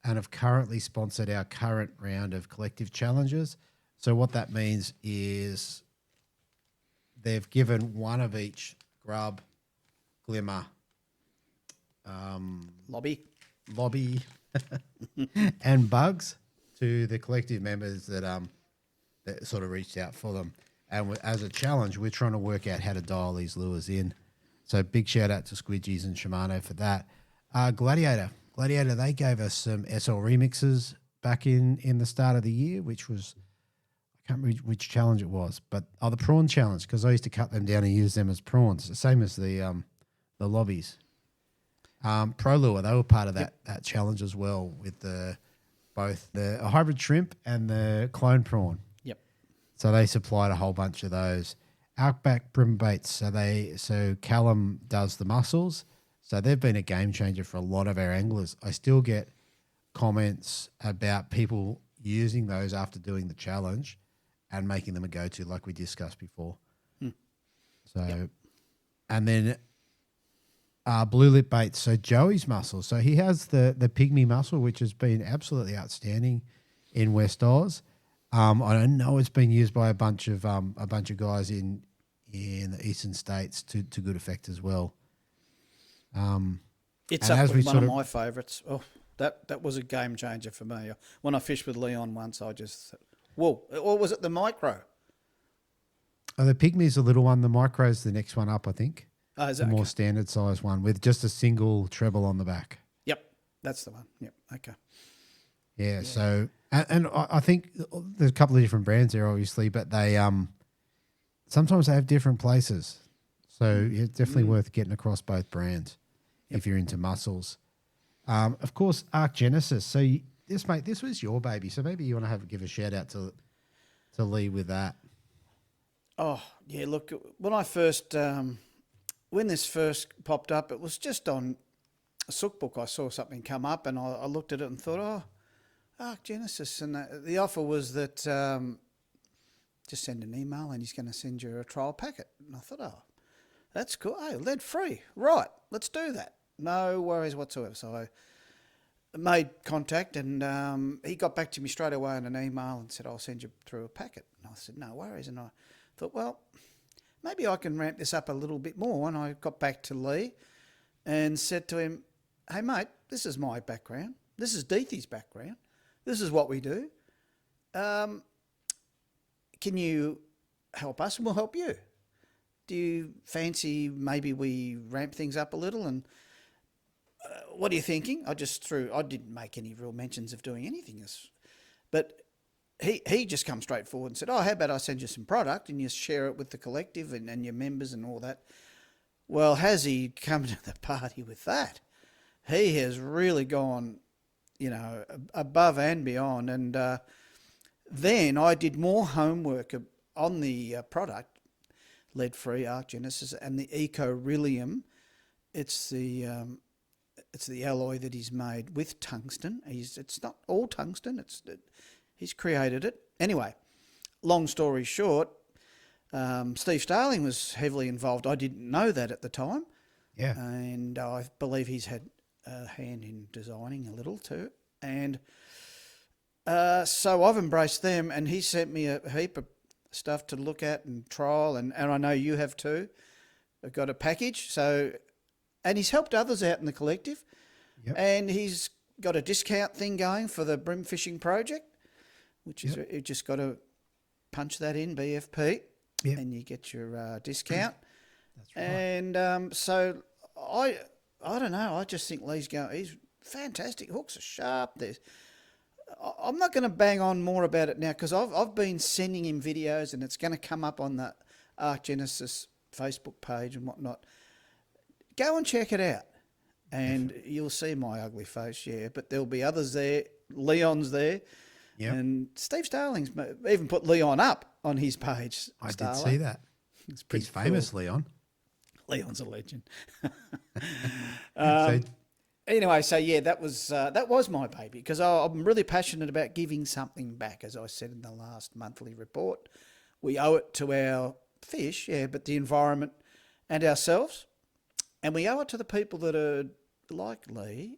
and have currently sponsored our current round of collective challenges. So what that means is they've given one of each grub, glimmer, Lobby, and bugs to the collective members that sort of reached out for them. And as a challenge, we're trying to work out how to dial these lures in. So big shout out to Squidgies and Shimano for that. Gladiator, they gave us some SL remixes back in the start of the year, which was, I can't remember which challenge it was, but the prawn challenge, because I used to cut them down and use them as prawns, the same as the lobbies. Pro Lure, they were part of that challenge as well with both the hybrid shrimp and the clone prawn. Yep. So they supplied a whole bunch of those. Outback Brim Baits, so Callum does the mussels, so they've been a game changer for a lot of our anglers. I still get comments about people using those after doing the challenge and making them a go-to, like we discussed before. So, and then Blue Lip Baits, so Joey's mussels. So he has the pygmy mussel, which has been absolutely outstanding in West Oz. I know it's been used by a bunch of guys in the eastern states to good effect as well. It's up with one of my favourites. Oh, that was a game changer for me. When I fished with Leon once, I just whoa! Or was it the micro? Oh, the pygmy's the little one. The micro's the next one up, I think. Oh, is the that more okay? standard size one with just a single treble on the back. Yep, that's the one. Yep, okay. Yeah. So, and I think there's a couple of different brands there, obviously, but they sometimes they have different places. So it's definitely worth getting across both brands if you're into mussels. Of course, Arc Genesis. So this was your baby. So maybe you want to give a shout out to Lee with that. Oh yeah, look, when I first when this first popped up, it was just on a Sookbook. I saw something come up and I looked at it and thought, oh, Arc Genesis, and the offer was that just send an email and he's going to send you a trial packet. And I thought, oh, that's cool. Hey, lead free, right? Let's do that. No worries whatsoever. So I made contact and he got back to me straight away in an email and said, I'll send you through a packet. And I said, no worries. And I thought, well, maybe I can ramp this up a little bit more. And I got back to Lee and said to him, hey, mate, this is my background. This is Deethy's background. This is what we do. Can you help us and we'll help you? Do you fancy maybe we ramp things up a little? And what are you thinking? I didn't make any real mentions of doing anything. But he just come straight forward and said, oh, how about I send you some product and you share it with the collective and your members and all that. Well, has he come to the party with that? He has really gone, above and beyond. And then I did more homework on the product, lead-free Arc Genesis, and the Eco-Rillium. It's the alloy that he's made with tungsten. It's not all tungsten. He's created it. Anyway, long story short, Steve Starling was heavily involved. I didn't know that at the time. Yeah. And I believe he's had a hand in designing a little too. And so I've embraced them, and he sent me a heap of stuff to look at and trial, and I know you have too. I've got a package. So, and he's helped others out in the collective. Yep. And he's got a discount thing going for the BREAM Fishing Project, which is you just got to punch that in, BFP, and you get your discount. That's right. And so I don't know. I just think he's fantastic. Hooks are sharp. I'm not going to bang on more about it now because I've been sending him videos and it's going to come up on the Arc Genesis Facebook page and whatnot. Go and check it out. And you'll see my ugly face, yeah. But there'll be others there. Leon's there. Yep. And Steve Starling's even put Leon up on his page. I Starling. did see that. It's pretty He's famous, cool. Leon. Leon's a legend. So, Anyway, so yeah, that was my baby, because I'm really passionate about giving something back, as I said in the last monthly report. We owe it to our fish, yeah, but the environment and ourselves, and we owe it to the people that are like Lee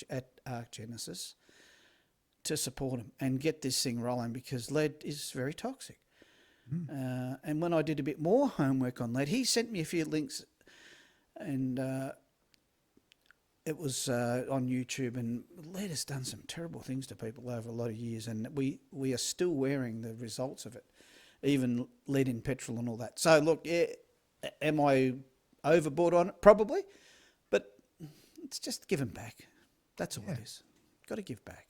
at Arc Genesis to support them and get this thing rolling, because lead is very toxic. And when I did a bit more homework on lead, he sent me a few links, and it was on YouTube, and lead has done some terrible things to people over a lot of years, and we are still wearing the results of it, even lead in petrol and all that. So look, yeah, am I overboard on it? Probably, but it's just giving back. That's all it is. Got to give back.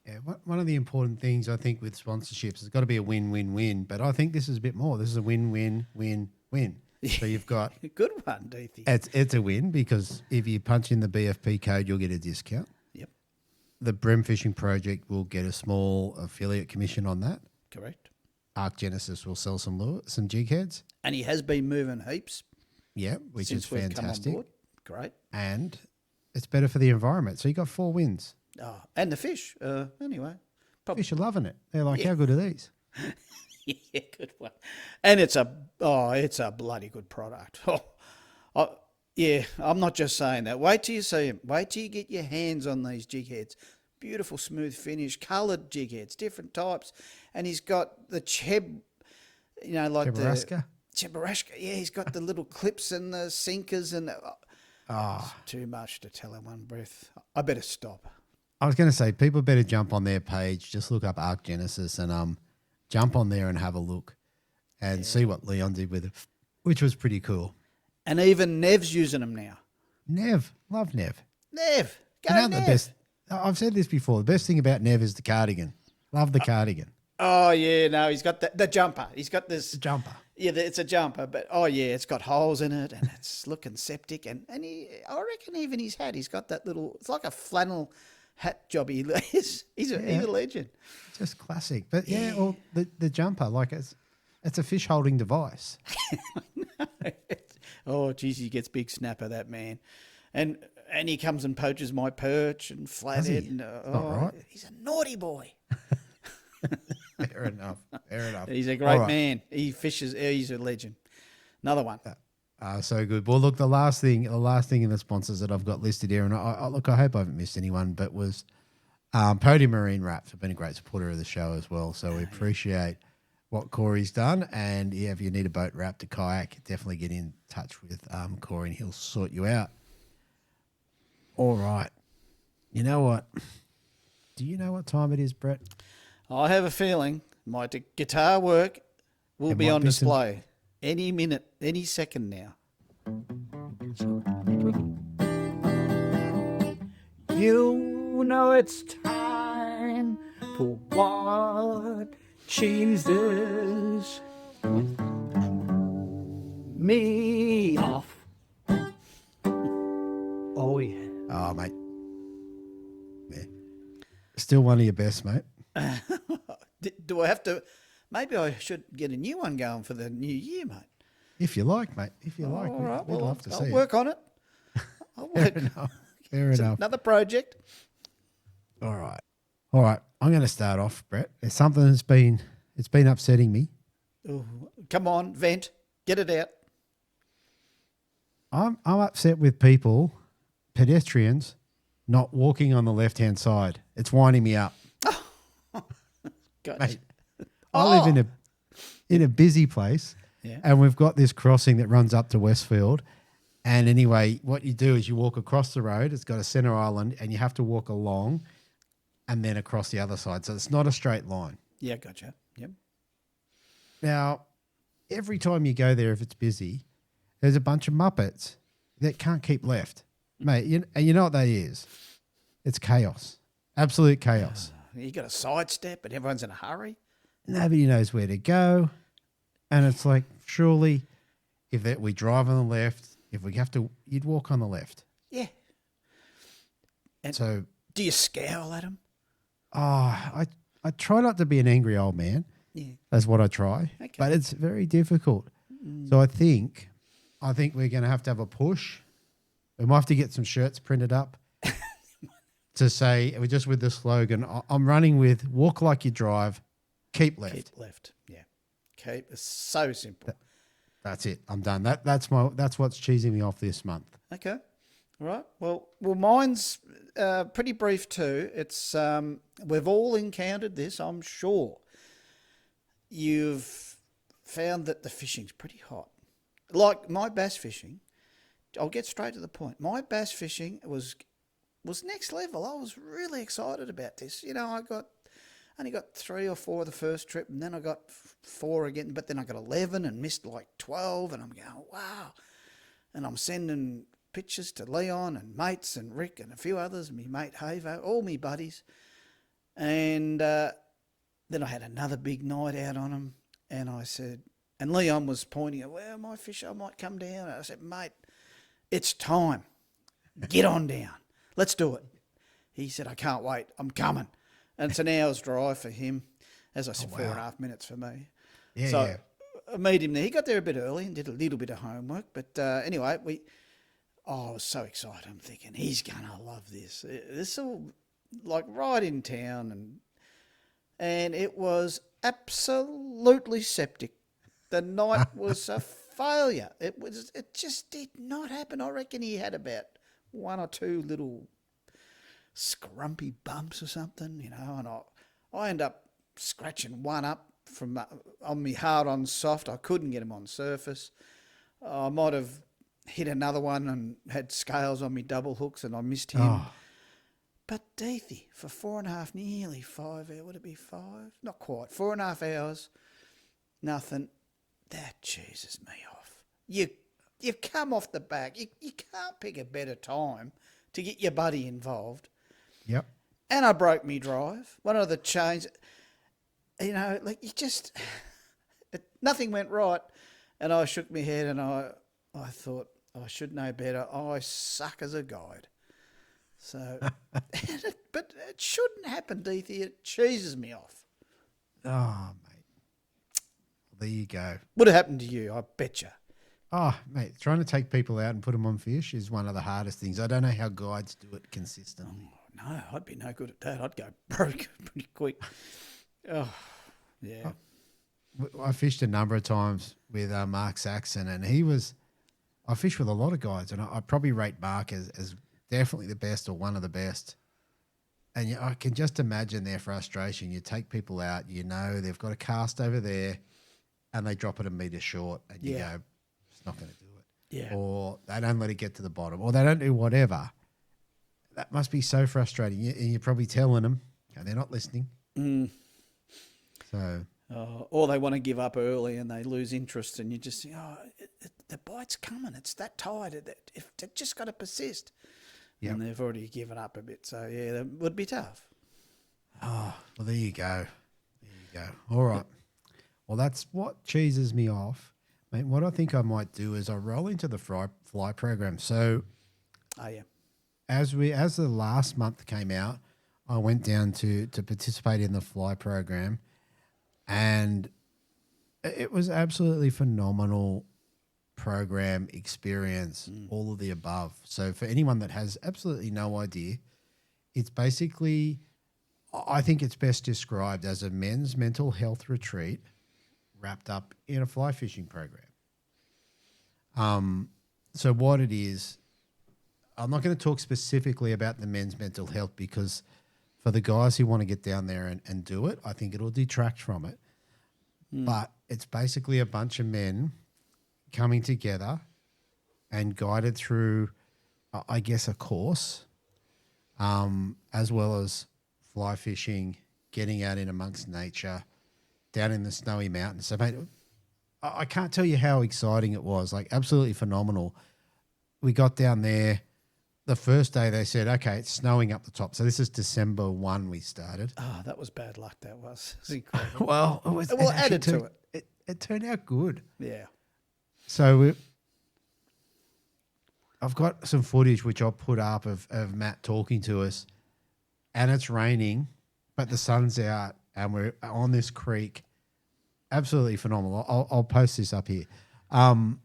yeah, one of the important things I think with sponsorships has got to be a win-win-win, but I think this is a bit more. This is a win-win-win-win. So you've got Good one, Deethy. it's a win, because if you punch in the BFP code, you'll get a discount. Yep, The BREAM Fishing Project will get a small affiliate commission on that. correct. Arc Genesis will sell some jig heads. And he has been moving heaps Yeah, which since is we've fantastic. come on board. Great. And it's better for the environment. So you got 4 wins. Oh, and the fish. Anyway, probably. Fish are loving it. They're like, how good are these? Yeah, good one. And it's a bloody good product. Yeah, I'm not just saying that. Wait till you see them. Wait till you get your hands on these jig heads. Beautiful, smooth finish, coloured jig heads, different types. And he's got the like Cheburashka? the Cheburashka. Yeah, he's got the little clips and the sinkers and it's too much to tell in one breath. I better stop. I was going to say, people better jump on their page. Just look up Arc Genesis and jump on there and have a look and see what Leon did with it, which was pretty cool. And even Nev's using them now. Nev, love Nev. Nev, go You know Nev. the best. I've said this before. The best thing about Nev is the cardigan. Love the cardigan. Oh, yeah, no, he's got the jumper. He's got this. The jumper. Yeah, it's a jumper, but it's got holes in it and it's looking septic. And I reckon even his hat, he's got that little, it's like a flannel hat job. He's a legend. Just classic. But well, the jumper, like it's a fish holding device. Oh, geez, he gets big snapper, that man. And he comes and poaches my perch and flathead. And, right. He's a naughty boy. Fair enough. Fair enough. He's a great man. He fishes. He's a legend. Another one. So good. Well, look, the last thing in the sponsors that I've got listed here, and I hope I haven't missed anyone, but was Podium Marine Wraps have been a great supporter of the show as well. So we appreciate what Corey's done. And yeah, if you need a boat wrap to kayak, definitely get in touch with Corey and he'll sort you out. All right. You know what? Do you know what time it is, Brett? I have a feeling my guitar work will be on display any minute, any second now. You know it's time for what changes me off. Oh, yeah. Oh, mate. Yeah. Still one of your best, mate. Do I have to? Maybe I should get a new one going for the new year, mate. If you like, mate. If you like. All right, We'd love to see I'll it. work on it. I'll work. Fair It's enough. another project. All right. I'm going to start off, Brett. It's something that's been upsetting me. Ooh, come on, vent. Get it out. I'm upset with pedestrians, not walking on the left-hand side. It's winding me up. Gotcha. Mate, I live in a busy place, and we've got this crossing that runs up to Westfield. And anyway, what you do is you walk across the road. It's got a centre island, and you have to walk along and then across the other side. So it's not a straight line. Yeah, gotcha. Yep. Now, every time you go there, if it's busy, there's a bunch of Muppets that can't keep left. Mate, and you know what that is? It's chaos. Absolute chaos. You got a sidestep, and everyone's in a hurry. Nobody knows where to go. And it's like, surely, if we drive on the left, if we have to, you'd walk on the left. Yeah. And So, do you scowl at them? I try not to be an angry old man. Yeah. That's what I try. Okay. But it's very difficult. So I think we're going to have a push. We might have to get some shirts printed up to say, we're just with the slogan, I'm running with walk like you drive, keep left. Keep left. Yeah. Keep. It's so simple. That's it. I'm done. That's what's cheesing me off this month. Okay. All right. Well, mine's pretty brief too. It's we've all encountered this, I'm sure. You've found that the fishing's pretty hot. Like my bass fishing, I'll get straight to the point. My bass fishing was next level. I was really excited about this. You know, I only got 3 or 4 the first trip, and then I got 4 again, but then I got 11 and missed like 12, and I'm going, wow. And I'm sending pictures to Leon and mates and Rick and a few others, me mate Havo, all me buddies. And then I had another big night out on them, and I said, and Leon was pointing at, where my fish, I might come down. And I said, mate, it's time. Get on down. Let's do it. He said, I can't wait. I'm coming. And it's an hour's drive for him. As I said, 4.5 minutes for me. Yeah, so yeah. I met him there. He got there a bit early and did a little bit of homework. But anyway, I was so excited. I'm thinking, he's going to love this. This is all like right in town. And it was absolutely septic. The night was a failure. It just did not happen. I reckon he had about 1 or 2 little scrumpy bumps or something, you know, and I end up scratching one up from on me hard on soft. I couldn't get him on surface. I might have hit another one and had scales on me double hooks and I missed him. Oh. But Deethy, for 4.5, nearly 5 hours, would it be 5? Not quite, 4.5 hours, nothing. That cheeses me off. You come off the back. You can't pick a better time to get your buddy involved. Yep. And I broke me drive. One of the chains, you know, like you just, nothing went right. And I shook my head and I thought, I should know better. I suck as a guide. So, but it shouldn't happen, Deethy. It cheeses me off. Oh, mate. Well, there you go. Would have happened to you, I bet you. Oh, mate, trying to take people out and put them on fish is one of the hardest things. I don't know how guides do it consistently. Oh, no, I'd be no good at that. I'd go broke pretty quick. Oh, yeah. I fished a number of times with Mark Saxon, and I fished with a lot of guides, and I probably rate Mark as definitely the best or one of the best. And I can just imagine their frustration. You take people out, you know, they've got a cast over there, and they drop it a metre short, and you go, it's not going to do it. Yeah. Or they don't let it get to the bottom, or they don't do whatever. That must be so frustrating. And you're probably telling them, and they're not listening. Mm. So, or they want to give up early and they lose interest, and you just think, the bite's coming. It's that tide. They've just got to persist. Yep. And they've already given up a bit. So, yeah, that would be tough. Oh, well, there you go. There you go. All right. Well, that's what cheeses me off. Mate, what I think I might do is I roll into the fly program. So, as the last month came out, I went down to participate in the fly program, and it was absolutely phenomenal program experience, all of the above. So for anyone that has absolutely no idea, it's basically, I think it's best described as a men's mental health retreat wrapped up in a fly fishing program. So what it is, I'm not going to talk specifically about the men's mental health, because for the guys who want to get down there and do it, I think it'll detract from it. But it's basically a bunch of men coming together and guided through, I guess, a course, as well as fly fishing, getting out in amongst nature, down in the snowy mountains. So, mate, I can't tell you how exciting it was, like absolutely phenomenal. We got down there. The first day they said, okay, it's snowing up the top. So this is December 1 we started. Oh, that was bad luck, that was. It was incredible. Well, it added to it. It turned out good. Yeah. So I've got some footage which I'll put up of Matt talking to us, and it's raining, but the sun's out, and we're on this creek. Absolutely phenomenal. I'll post this up here. And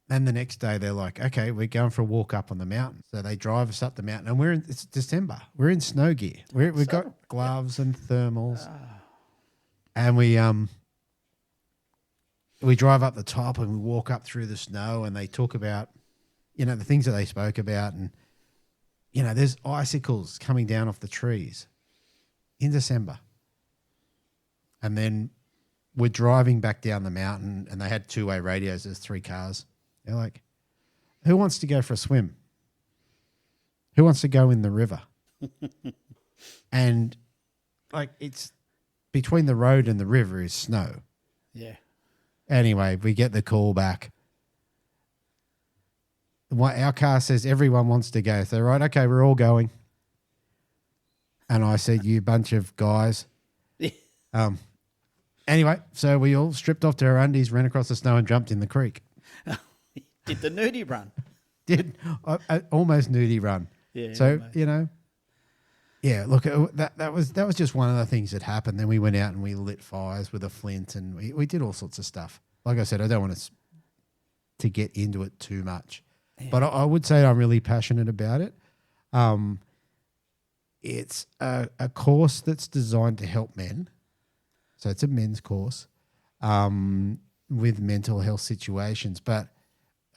the next day they're like, okay, we're going for a walk up on the mountain. So they drive us up the mountain, and it's December. We're in snow gear. We've got gloves and thermals, and we drive up the top and we walk up through the snow, and they talk about, the things that they spoke about, and there's icicles coming down off the trees in December, and then we're driving back down the mountain, and they had two-way radios. There's 3 cars. They're like, who wants to go for a swim? Who wants to go in the river? And like, it's between the road and the river is snow. Yeah. Anyway, we get the call back. Our car says everyone wants to go. So, right, okay, we're all going. And I said, you bunch of guys. Anyway, so we all stripped off to our undies, ran across the snow and jumped in the creek. Did the nudie run? Did almost nudie run. Yeah. So, yeah, look, that was just one of the things that happened. Then we went out and we lit fires with a flint, and we did all sorts of stuff. Like I said, I don't want to get into it too much. Yeah. But I would say I'm really passionate about it. It's a course that's designed to help men. So it's a men's course with mental health situations. But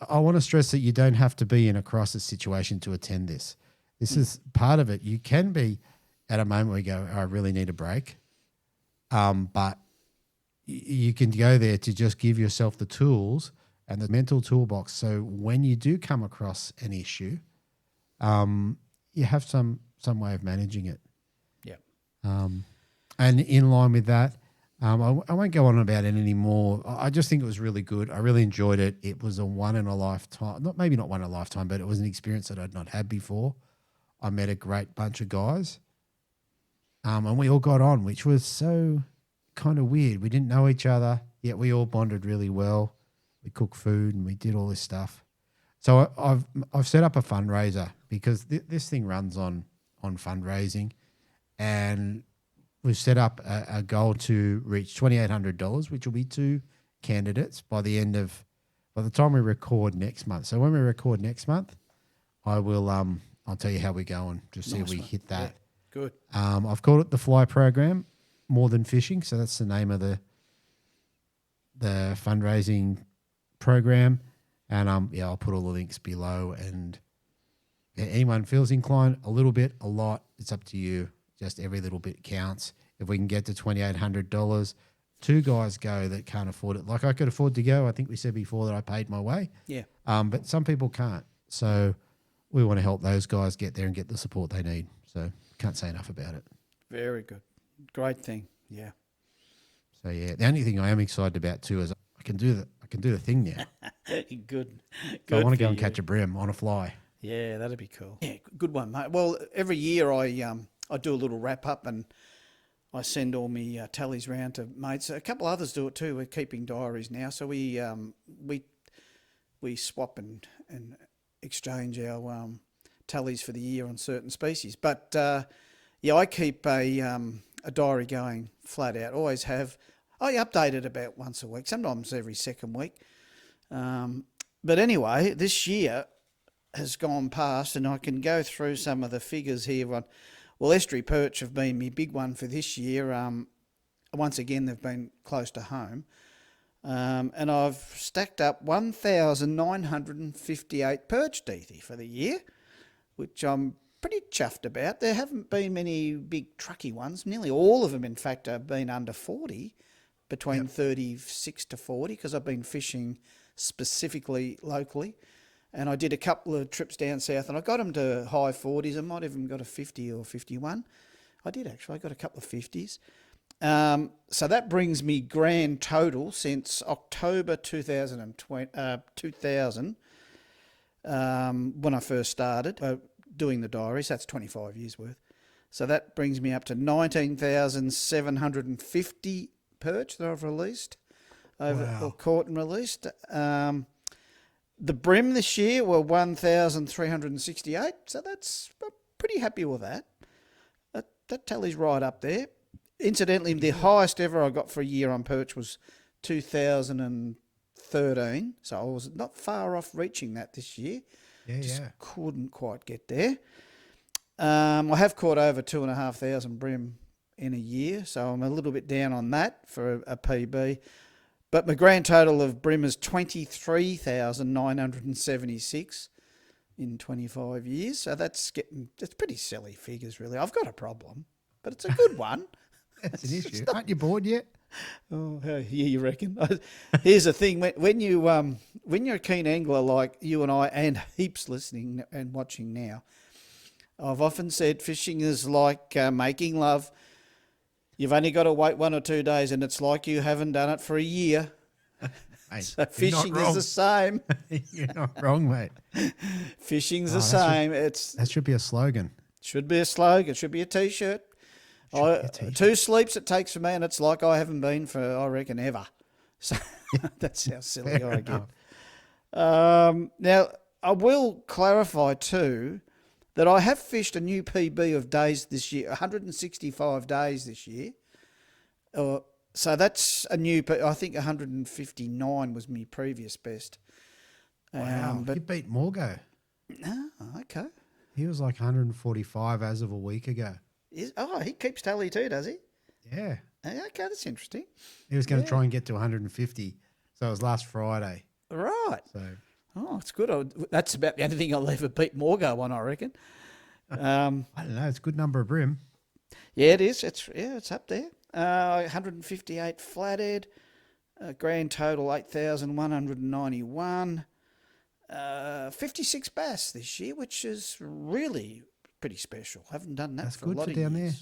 I want to stress that you don't have to be in a crisis situation to attend this. This is part of it. You can be at a moment where you go, I really need a break. But you can go there to just give yourself the tools and the mental toolbox. So when you do come across an issue, you have some way of managing it. Yeah. And in line with that, I won't go on about it anymore. I just think it was really good. I really enjoyed it. It was a one in a lifetime, maybe not one in a lifetime, but it was an experience that I'd not had before. I met a great bunch of guys, and we all got on, which was so kind of weird. We didn't know each other, yet we all bonded really well. We cooked food and we did all this stuff. So I've set up a fundraiser because this thing runs on fundraising, and we've set up a goal to reach $2,800, which will be 2 candidates by the time we record next month. So when we record next month, I will I'll tell you how we're going, just see if we hit that. Yeah, good. I've called it the Fly Program, More Than Fishing. So that's the name of the fundraising program. And I'll put all the links below. And anyone feels inclined, a little bit, a lot, it's up to you. Just every little bit counts. If we can get to $2,800, 2 guys go that can't afford it. Like I could afford to go. I think we said before that I paid my way. Yeah. But some people can't. So we want to help those guys get there and get the support they need. So can't say enough about it. Very good. Great thing. Yeah. So yeah, the only thing I am excited about too is I can do the thing now. Good. So I want to go and catch a bream on a fly. Yeah, that'd be cool. Yeah, good one, mate. Well, every year I do a little wrap up and I send all my tallies round to mates. A couple others do it too. We're keeping diaries now, so we swap and exchange our tallies for the year on certain species. But I keep a diary going flat out. Always have. I update it about once a week, sometimes every second week. But anyway, this year has gone past, and I can go through some of the figures here. Well, estuary perch have been my big one for this year. Once again, they've been close to home. And I've stacked up 1,958 perch, Deethy, for the year, which I'm pretty chuffed about. There haven't been many big trucky ones. Nearly all of them, in fact, have been under 40, between 36 to 40, because I've been fishing specifically locally. And I did a couple of trips down south, and I got them to high 40s. I might have even got a 50 or 51. I did, actually. I got a couple of 50s. So that brings me grand total since October 2000, when I first started doing the diaries. That's 25 years worth. So that brings me up to 19,750 perch that I've released, or caught and released. The bream this year were 1,368, so I'm pretty happy with that. That tally's right up there. Incidentally, the highest ever I got for a year on perch was 2013, so I was not far off reaching that this year. Just couldn't quite get there. I have caught over 2,500 bream in a year, so I'm a little bit down on that for a PB. But my grand total of bream is 23,976 in 25 years. So that's pretty silly figures, really. I've got a problem, but it's a good one. That's an issue. Aren't you bored yet? Oh, yeah, you reckon? Here's the thing: when you're a keen angler like you and I, and heaps listening and watching now, I've often said fishing is like making love. You've only got to wait 1 or 2 days, and it's like you haven't done it for a year. Mate, so fishing is the same. You're not wrong, mate. Fishing's the same. That should be a slogan. Should be a slogan. It should be a T-shirt. 2 sleeps it takes for me, and it's like I haven't been for, I reckon, ever. So that's how silly I get. Now, I will clarify too that I have fished a new PB of days this year, 165 days this year. So that's a new, I think 159 was my previous best. Wow, you beat Morgo. Oh, okay. He was like 145 as of a week ago. He keeps tally too, does he? Yeah. Okay, that's interesting. He was going to try and get to 150. So it was last Friday. Right. So. Oh, it's good. That's about the only thing I'll ever beat Morgo on, I reckon. I don't know. It's a good number of bream. Yeah, it is. It's up there. 158 flathead. Grand total 8,191. 56 bass this year, which is really pretty special. Haven't done that for a lot of years. There.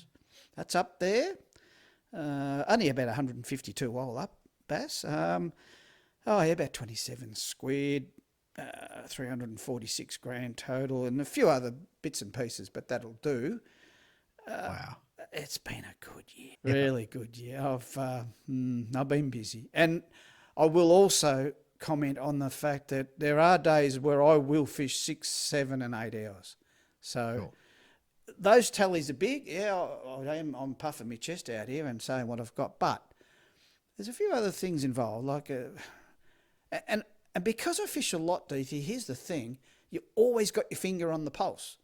That's up there. Only about 152 all up bass. About 27 squid. 346 grand total, and a few other bits and pieces, but that'll do. Wow. It's been a good year. Yeah. Really good year. I've been busy. And I will also comment on the fact that there are days where I will fish 6, 7 and 8 hours. So those tallies are big. Yeah, I'm puffing my chest out here and saying what I've got. But there's a few other things involved. And because I fish a lot, DT, here's the thing. You always got your finger on the pulse.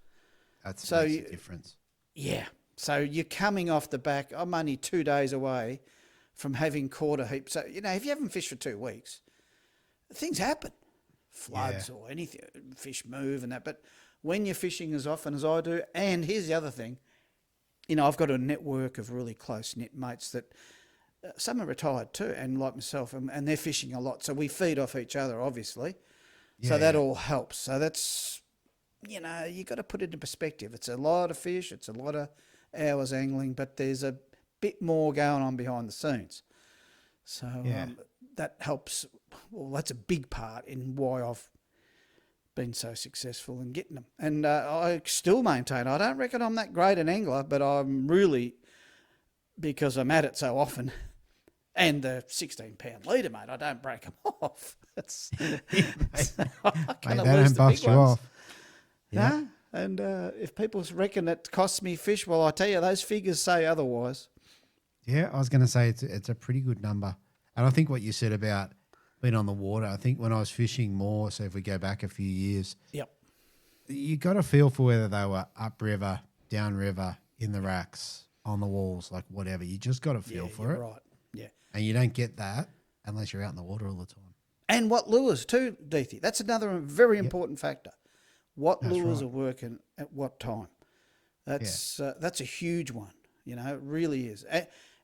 Makes a difference. Yeah. So you're coming off the back. I'm only 2 days away from having caught a heap. So, if you haven't fished for 2 weeks, things happen. Floods or anything, fish move and that. But when you're fishing as often as I do, and here's the other thing, I've got a network of really close-knit mates that some are retired too, and like myself, and they're fishing a lot. So we feed off each other, obviously. Yeah, so that all helps. So that's, you got to put it in perspective. It's a lot of fish. It's a lot of hours angling, but there's a bit more going on behind the scenes. So that helps. Well, that's a big part in why I've been so successful in getting them. And I still maintain, I don't reckon I'm that great an angler, but I'm really, because I'm at it so often, and the 16-pound leader, mate, I don't break them off. That's, they don't bust you off. Yeah. No? And if people reckon it costs me fish, well, I tell you, those figures say otherwise. Yeah, I was going to say it's a pretty good number. And I think what you said about being on the water, I think when I was fishing more, so if we go back a few years, you got a feel for whether they were upriver, downriver, in the racks, on the walls, like whatever. You just got a feel for it. Right. Yeah. And you don't get that unless you're out in the water all the time. And what lures too, Deethy. That's another very important factor. What lures are working at what time? That's a huge one. It really is.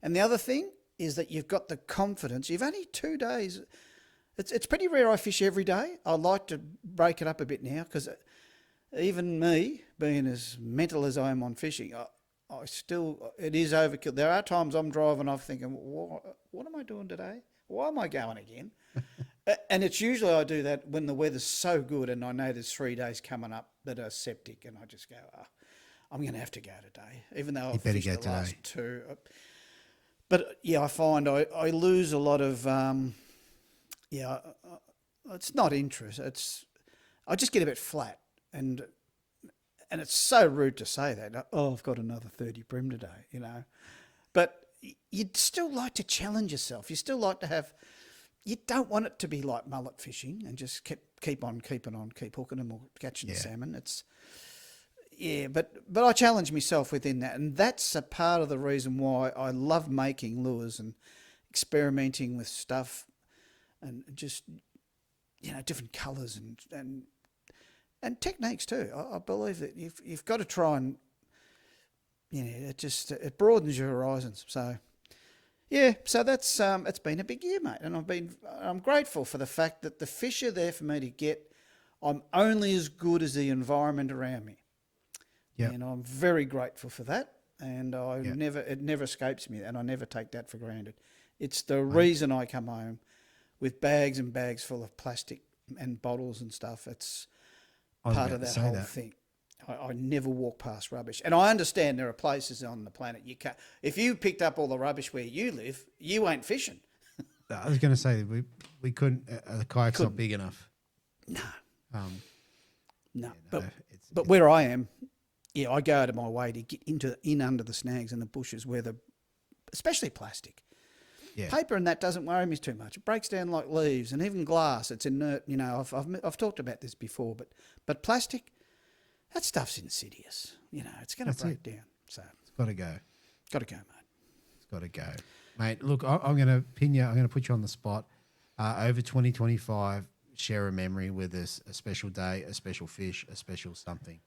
And the other thing is that you've got the confidence. You've only 2 days. It's pretty rare I fish every day. I like to break it up a bit now because even me, being as mental as I am on fishing, I still, it is overkill. There are times I'm driving off thinking, what am I doing today? Why am I going again? And it's usually I do that when the weather's so good and I know there's 3 days coming up that are septic, and I just go, I'm going to have to go today, even though I've fished the last 2. But I find I lose a lot of, it's not interest. I just get a bit flat, and it's so rude to say that. Oh, I've got another 30 bream today, But you'd still like to challenge yourself. You still like to have. You don't want it to be like mullet fishing and just keep on keeping on, keep hooking them or catching salmon. But I challenge myself within that, and that's a part of the reason why I love making lures and experimenting with stuff, and just different colours and techniques too. I believe that you've got to try and it broadens your horizons. So. Yeah, so that's it's been a big year, mate, and I'm grateful for the fact that the fish are there for me to get. I'm only as good as the environment around me, and I'm very grateful for that. And it never escapes me, and I never take that for granted. It's the reason I come home with bags and bags full of plastic and bottles and stuff. It's part of that whole thing. I never walk past rubbish. And I understand there are places on the planet you can't. If you picked up all the rubbish where you live, you ain't fishing. I was going to say, we couldn't, the kayak's not big enough. No. But where I am, I go out of my way to get in under the snags and the bushes where especially plastic. Yeah. Paper and that doesn't worry me too much. It breaks down like leaves, and even glass, it's inert. I've talked about this before, but plastic, that stuff's insidious. It's going to break down. So it's got to go. Got to go, mate. It's got to go, mate. Look, I'm going to pin you. I'm going to put you on the spot. Over 2025, share a memory with us. A special day, a special fish, a special something.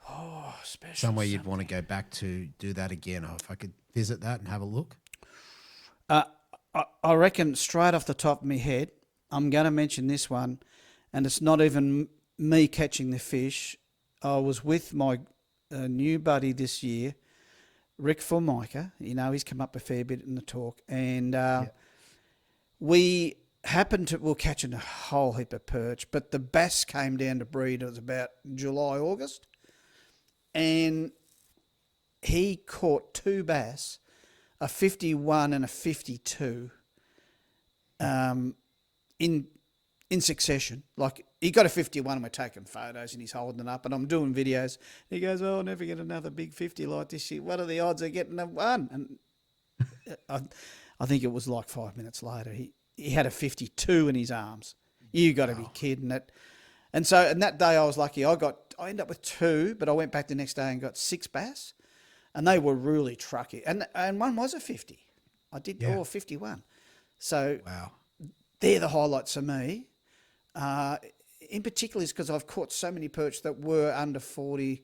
Oh, special. Somewhere you'd want to go back to do that again. Or if I could visit that and have a look. I reckon straight off the top of my head, I'm going to mention this one, and it's not even me catching the fish. I was with my new buddy this year, Rick Formica. He's come up a fair bit in the talk. And we were catching a whole heap of perch, but the bass came down to breed. It was about July, August. And he caught 2 bass, a 51 and a 52, in succession. Like, he got a 51 and we're taking photos and he's holding it up and I'm doing videos. He goes, I'll never get another big 50 like this year. What are the odds of getting a one? And I think it was like 5 minutes later, he had a 52 in his arms. You got to be kidding it. And that day I was lucky. I ended up with 2, but I went back the next day and got 6 bass, and they were really trucky. And one was a 50. I did 51. So they're the highlights for me. In particular is because I've caught so many perch that were under 40.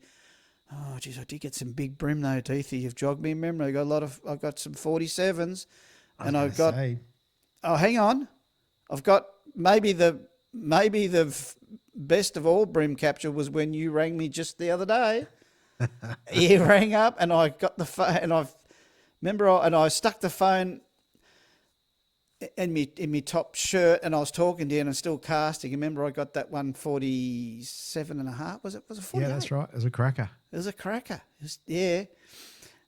Oh, geez, I did get some big bream though, Deethy. You've jogged me in memory. I got some 47s, and I've got. Oh, hang on, I've got maybe the best of all bream capture was when you rang me just the other day. You rang up, and I got the phone, and I stuck the phone in me top shirt, and I was talking to you and I'm still casting. Remember, I got that 147.5. Was it 48? Yeah, that's right. It was a cracker.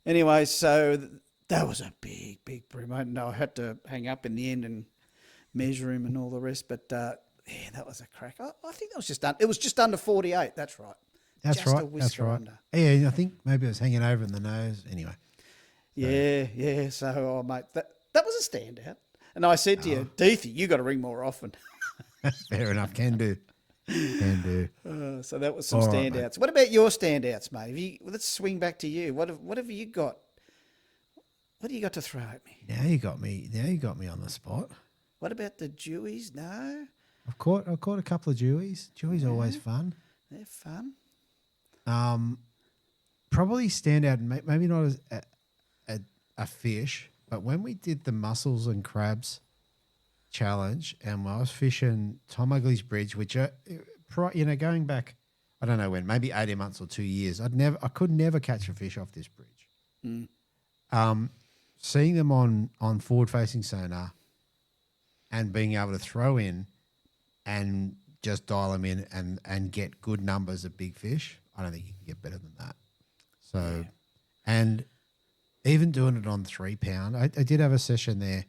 Anyway, so that was a big bream. I had to hang up in the end and measure him and all the rest. But that was a cracker. I think that was it was just under 48. That's right. That's right. Under. Yeah, I think maybe it was hanging over in the nose. Anyway. Yeah. So, mate, that was a standout. And I said to you, Deethy, you got to ring more often. Fair enough. Can do. So that was some standouts. Right, what about your standouts, mate? Let's swing back to you. What have you got? What do you got to throw at me? Now you got me on the spot. What about the dewies? No. I've caught a couple of dewies. Dewies are always fun. They're fun. Probably stand out, maybe not as a fish, but when we did the mussels and crabs challenge, and I was fishing Tom Ugly's Bridge, which going back, I don't know when, maybe 18 months or 2 years, I could never catch a fish off this bridge. Seeing them on forward-facing sonar and being able to throw in and just dial them in and get good numbers of big fish, I don't think you can get better than that. So, and even doing it on 3 pound, I did have a session there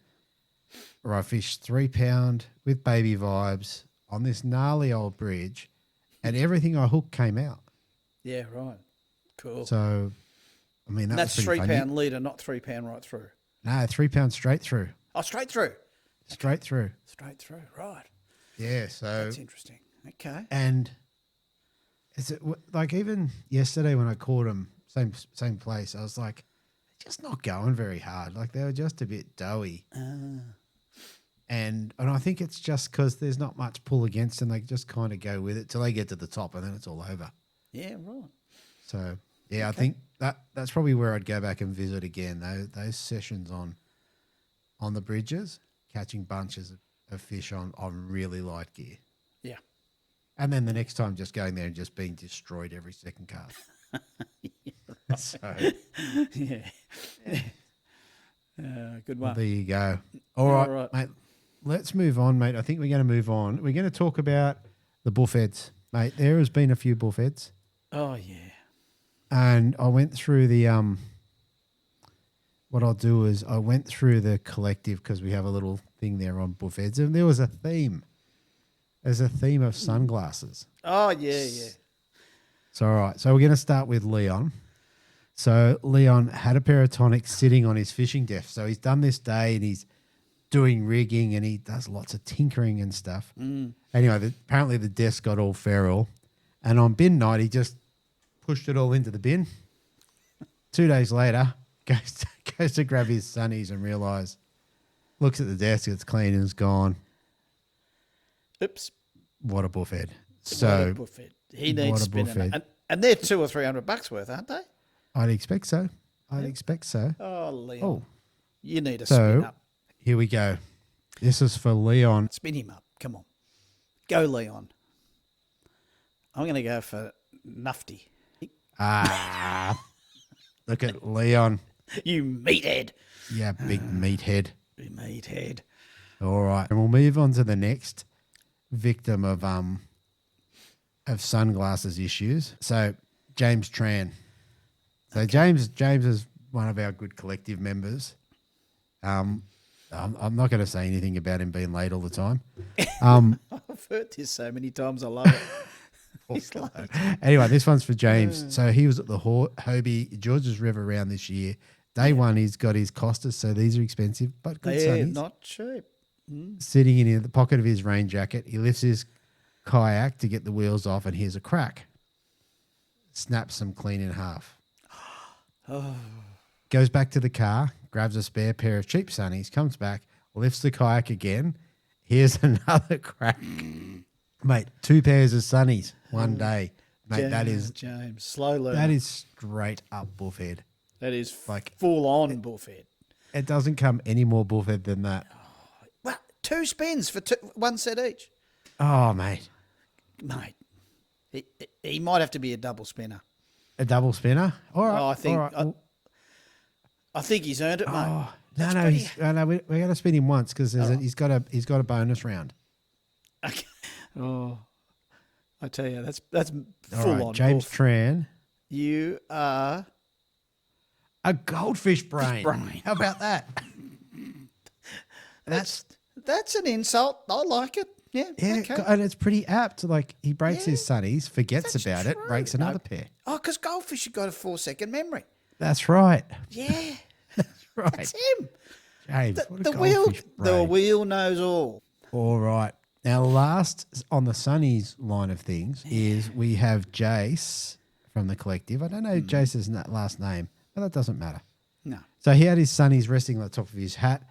where I fished 3 pound with baby vibes on this gnarly old bridge, and everything I hooked came out. Yeah, right. Cool. So, I mean, And that's was pretty 3 funny. pound leader, not 3 pound right through. No, 3 pounds straight through. Oh, straight through. Straight through. Straight through. Right. Yeah, so. That's interesting. Okay. And is it like even yesterday when I caught them, same place, I was like, they're just not going very hard. Like they were just a bit doughy. And I think it's just because there's not much pull against them. They just kind of go with it till they get to the top and then it's all over. Yeah, right. So, yeah, I think that's probably where I'd go back and visit again. Those sessions on the bridges, catching bunches of fish on really light gear. Yeah. And then the next time just going there and just being destroyed every second cast. So, Yeah. Good one. there you go. All right, right. mate. Let's move on, mate. I think we're going to move on. We're going to talk about the buffheads, mate. There has been a few buffheads. Oh, yeah. And I went through the what I'll do is I went through the collective because we have a little thing there on buffheads, and there was a theme. There's a theme of sunglasses. Oh, yeah, yeah. So, all right. So we're going to start with Leon. So Leon had a pair of tonics sitting on his fishing desk. So he's done this day and he's doing rigging and he does lots of tinkering and stuff. Anyway, apparently the desk got all feral. And on bin night, he just pushed it all into the bin. 2 days later, goes to grab his sunnies and looks at the desk, it's clean and it's gone. Oops. What a buffhead. What So a buffhead. He what needs a spinning. buffhead. And they're $200 or $300 worth, aren't they? I'd expect so. Expect so. Oh, Leon. Oh, You need to spin so up. here we go. This is for Leon. Spin him up. Come on. Go, Leon. I'm going to go for Nufty. Ah, look at Leon. You meathead. Yeah, big meathead. You meathead. All right, and we'll move on to the next victim of sunglasses issues. So James Tran. So James is one of our good collective members. I'm not going to say anything about him being late all the time. I've heard this so many times. I love it. He's late. Anyway, this one's for James. So he was at the Hobie Georges River round this year. Day one, he's got his Costas, so these are expensive, but good They're sunnies. not cheap. Sitting in the pocket of his rain jacket, he lifts his kayak to get the wheels off, and here's a crack. Snaps them clean in half. Goes back to the car, grabs a spare pair of cheap sunnies, comes back, lifts the kayak again. Here's another crack. Mate, 2 pairs of sunnies one day. Mate, that is James. Slow learner. that is straight up buffhead. That is like- full on buffhead. It doesn't come any more buffhead than that. Well, 2 spins for 1 set each. Oh, mate. Mate, he might have to be a double spinner. A double spinner? All right. Oh, I think all right. I think he's earned it, mate. Oh, That's no, pretty- we're going to spin him once because he's got a bonus round. Okay. Oh, I tell you, that's All full right, on. James buff. Tran, You are a goldfish brain. brain. How about that? That's an insult. I like it. Yeah. yeah, Okay. and it's pretty apt. Like he breaks his Yeah, sunnies, forgets that's about it, true. breaks another pair. Oh, because goldfish have got a 4-second memory. That's right. Yeah, Right, that's him. James. what a The wheel, goldfish the brain. wheel knows all. All right. Now, last on the Sunnies line of things is we have Jace from the collective. I don't know Jace's last name, but that doesn't matter. No. So he had his Sunnies resting on the top of his hat,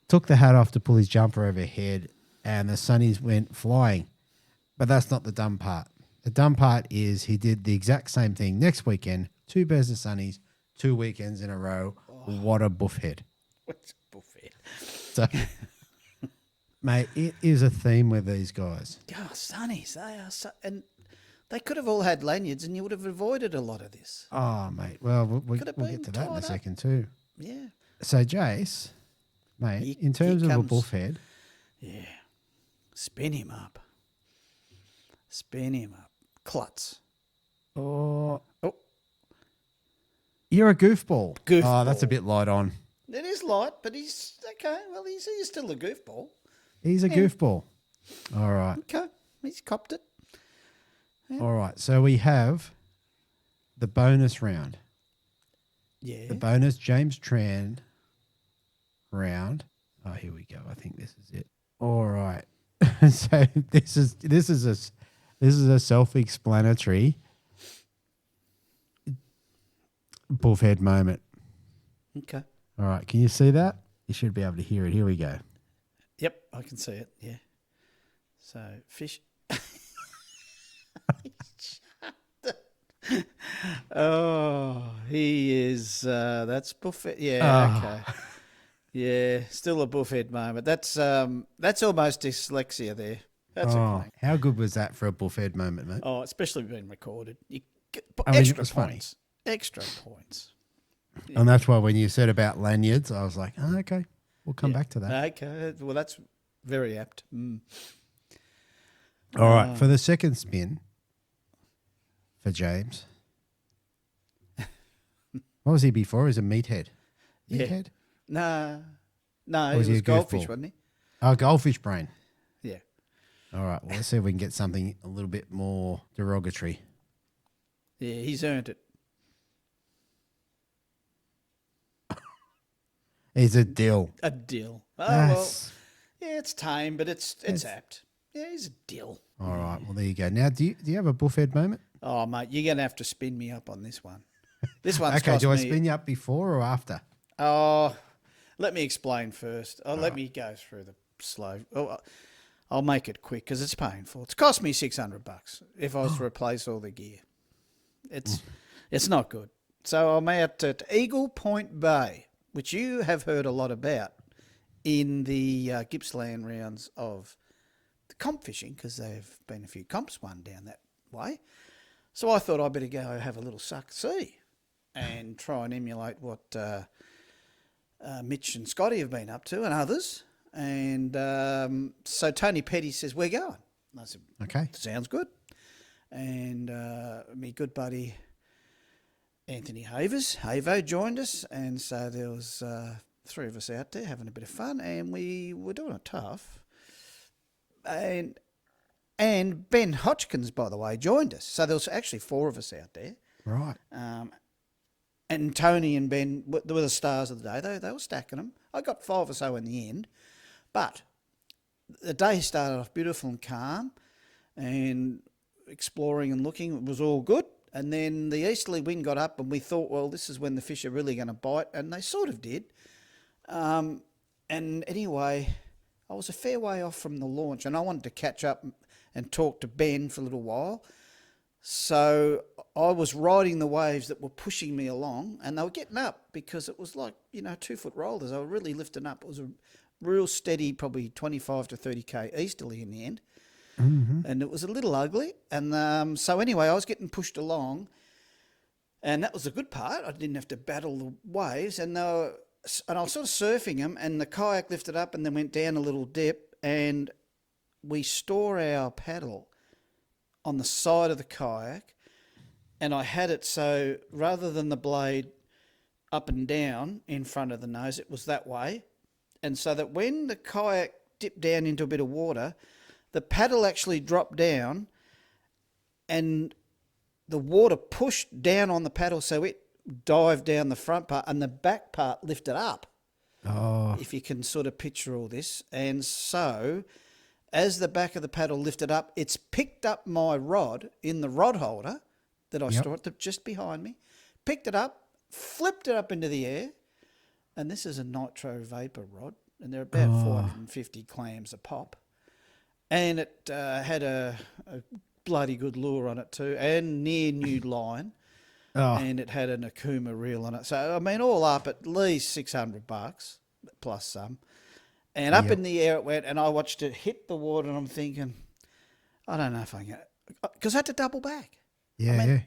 took the hat off to pull his jumper overhead, and the Sunnies went flying. But that's not the dumb part. The dumb part is he did the exact same thing next weekend, 2 pairs of Sunnies, 2 weekends in a row. What a buffhead. What's buffet? So, mate, it is a theme with these guys. Oh, sunnies, they are so, and they could have all had lanyards, and you would have avoided a lot of this. Oh, mate. Well, we'll Could have get been to that in tied a up. second too. Yeah, So, Jace, mate, He- in terms he of a comes- buffhead, yeah. Spin him up. Spin him up. Klutz. oh, Oh, you're a goofball. Oh, Goofball. that's a bit light on. it is light, but he's okay. Well, he's still a goofball. He's a goofball. All right. Okay. He's copped it. All right. So we have the bonus round. Yeah. The bonus James Tran round. Oh, here we go. I think this is it. All right. So this is a self-explanatory Boofhead moment. Okay. All right. Can you see that? You should be able to hear it. Here we go. Yep, I can see it. Yeah. So fish. Oh, he is. That's Buffett. Yeah. Okay. Yeah, still a Buffhead moment. That's almost dyslexia there. That's a Oh, thing. how good was that for a Buffhead moment, mate? Oh, especially being recorded. You get I mean, it extra was funny. points. Extra points. And that's why when you said about lanyards, I was like, oh, okay, we'll come back to that. Okay, well, that's very apt. Mm. All right, for the second spin for James. What was he before? He was a meathead. Yeah. Meathead? No, Or was he he was a goldfish, goofball? wasn't he? Oh, goldfish brain. Yeah. All right, well, let's see if we can get something a little bit more derogatory. Yeah, he's earned it. He's a dill. A dill. Oh, That's- well, yeah, it's tame, but it's apt. Yeah, he's a dill. All right, well, there you go. Now, do you have a Buffhead moment? Oh, mate, you're going to have to spin me up on this one. This one's Okay, cost do I me... spin you up before or after? Oh, let me explain first. Let me go through the slow... Oh, I'll make it quick because it's painful. It's cost me $600 if I was to replace all the gear. It's not good. So I'm out at Eagle Point Bay, which you have heard a lot about in the Gippsland rounds of the comp fishing because there have been a few comps one down that way. So I thought I'd better go have a little suck-see and try and emulate what Mitch and Scotty have been up to and others. And so Tony Petty says, we're going. And I said, Okay. sounds good. And me good buddy Anthony Havo joined us. And so there was three of us out there having a bit of fun. And we were doing it tough. And Ben Hodgkins, by the way, joined us. So there was actually four of us out there. Right. And Tony and Ben were the stars of the day. They were stacking them. I got 5 or so in the end. But the day started off beautiful and calm and exploring and looking. It was all good. And then the easterly wind got up and we thought, well, this is when the fish are really going to bite. And they sort of did. And anyway, I was a fair way off from the launch and I wanted to catch up and talk to Ben for a little while. So I was riding the waves that were pushing me along and they were getting up because it was like, 2-foot rollers. They were really lifting up. It was a real steady, probably 25 to 30k easterly in the end. Mm-hmm. And it was a little ugly. And so anyway, I was getting pushed along and that was the good part. I didn't have to battle the waves and I was sort of surfing them and the kayak lifted up and then went down a little dip and we store our paddle on the side of the kayak and I had it so rather than the blade up and down in front of the nose, it was that way. And so that when the kayak dipped down into a bit of water, the paddle actually dropped down and the water pushed down on the paddle so it dived down the front part and the back part lifted up. Oh. If you can sort of picture all this. And so as the back of the paddle lifted up, it's picked up my rod in the rod holder that I stored just behind me, picked it up, flipped it up into the air, and this is a nitro vapor rod, and they're about 450 clams a pop. And it had a bloody good lure on it too, and near new line. Oh. And it had an Akuma reel on it. So, I mean, all up at least $600 plus some. And up in the air it went, and I watched it hit the water, and I'm thinking, I don't know if I can, because I had to double back. Yeah,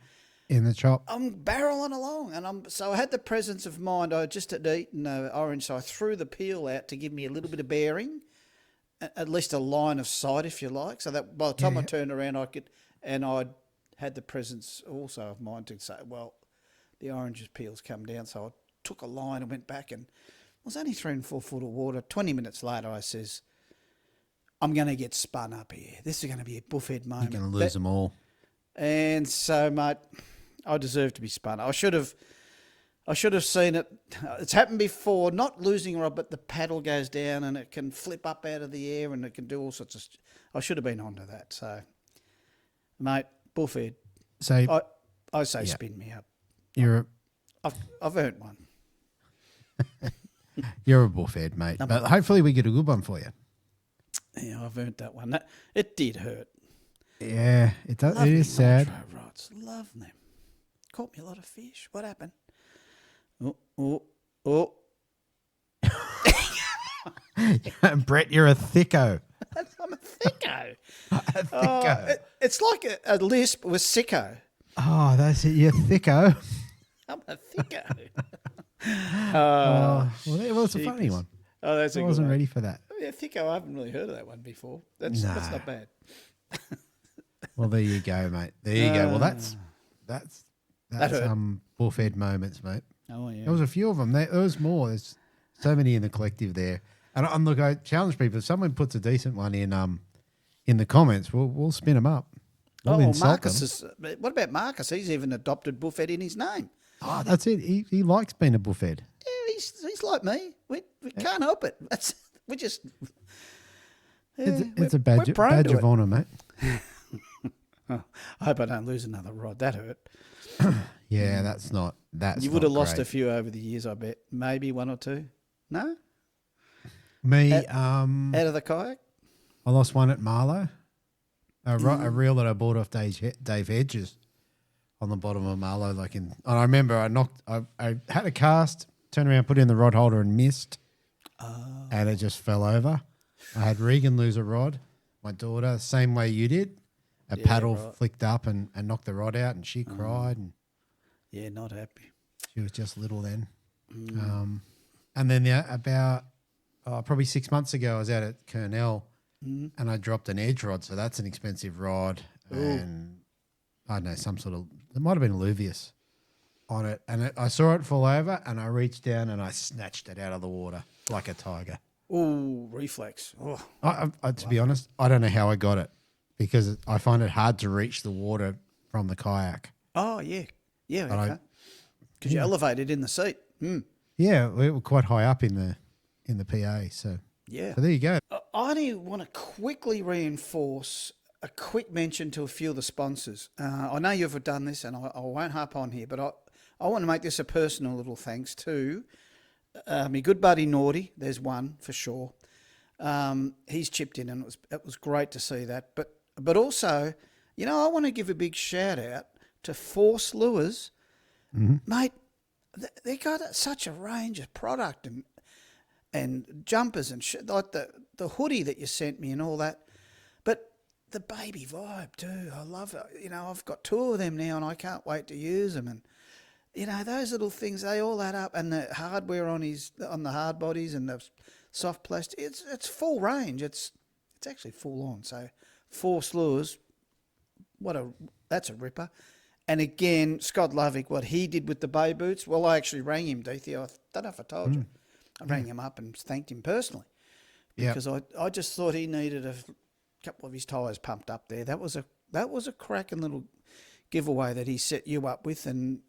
in the chop. I'm barreling along, and so I had the presence of mind. I just had eaten orange, so I threw the peel out to give me a little bit of bearing, at least a line of sight, if you like, so that by the time I turned around, I'd had the presence also of mind to say, well, the orange peel's come down, so I took a line and went back and it was only 3 and 4 foot of water. 20 minutes later, I says, I'm going to get spun up here. This is going to be a Boofhead moment. You're going to lose them all. And so, mate, I deserve to be spun. I should have seen it. It's happened before, not losing a rod, but the paddle goes down and it can flip up out of the air and it can do all sorts of... I should have been onto that. So, mate, Boofhead, So I say spin me up. I've earned one. You're a Boofhead, mate. But hopefully we get a good one for you. Yeah, I've earned that one. It did hurt. Yeah, it does. Love It me is sad. nitro rods. Love them. Caught me a lot of fish. What happened? Oh. Brett, you're a thicko. I'm a thicko. A thicko. It's like a lisp with sicko. Oh, that's it. You're thicko. I'm a thicko. Well, it was a funny one. Oh, that's a I good wasn't one. ready for that. Yeah, thicko. I haven't really heard of that one before. That's not bad. Well, there you go, mate. There you go. Well, that's hurt. Boofhead moments, mate. Oh yeah. There was a few of them. There was more. There's so many in the collective there. And look, I challenge people. If someone puts a decent one in the comments, we'll spin them up. We'll insult Marcus them. what about Marcus? He's even adopted Boofhead in his name. Oh, that's it. He likes being a Boofhead. Yeah, he's like me. We can't help it. We just. It's a badge of honour, mate. Oh, I hope I don't lose another rod. That hurt. Yeah, that's You would have lost great. a few over the years, I bet. Maybe one or two. No? Me, Out of the kayak? I lost one at Marlow. A reel that I bought off Dave Hedges on the bottom of Marlow. And I remember I had a cast, turned around, put it in the rod holder and missed. And it just fell over. I had Regan lose a rod. My daughter, same way you did. A paddle flicked up and knocked the rod out, and she cried. And Yeah, not happy. she was just little then. And then about probably 6 months ago, I was out at Kurnell and I dropped an edge rod. So that's an expensive rod. And I don't know, it might have been Alluvius on it. And I saw it fall over and I reached down and I snatched it out of the water like a tiger. Oh, reflex. Oh. To be honest, I don't know how I got it because I find it hard to reach the water from the kayak. Oh, yeah. Yeah, okay. Because you elevated in the seat. Yeah, we were quite high up in the PA. So Yeah. there you go. I only want to quickly reinforce a quick mention to a few of the sponsors. I know you've done this, and I won't harp on here, but I want to make this a personal little thanks to my good buddy Naughty. There's one for sure. He's chipped in, and it was great to see that. But also, I want to give a big shout out to Force Lures, mate. They got such a range of product and jumpers and shit, like the hoodie that you sent me and all that. But the baby vibe too, I love it. I've got 2 of them now and I can't wait to use them. And those little things, they all add up. And the hardware on the hard bodies and the soft plastic, it's full range. It's actually full on. So Force Lures, that's a ripper. And again, Scott Lovick, what he did with the bay boots, well, I actually rang him, Deethy. I don't know if I told you. I rang him up and thanked him personally because I just thought he needed a couple of his tyres pumped up there. That was a cracking little giveaway that he set you up with, and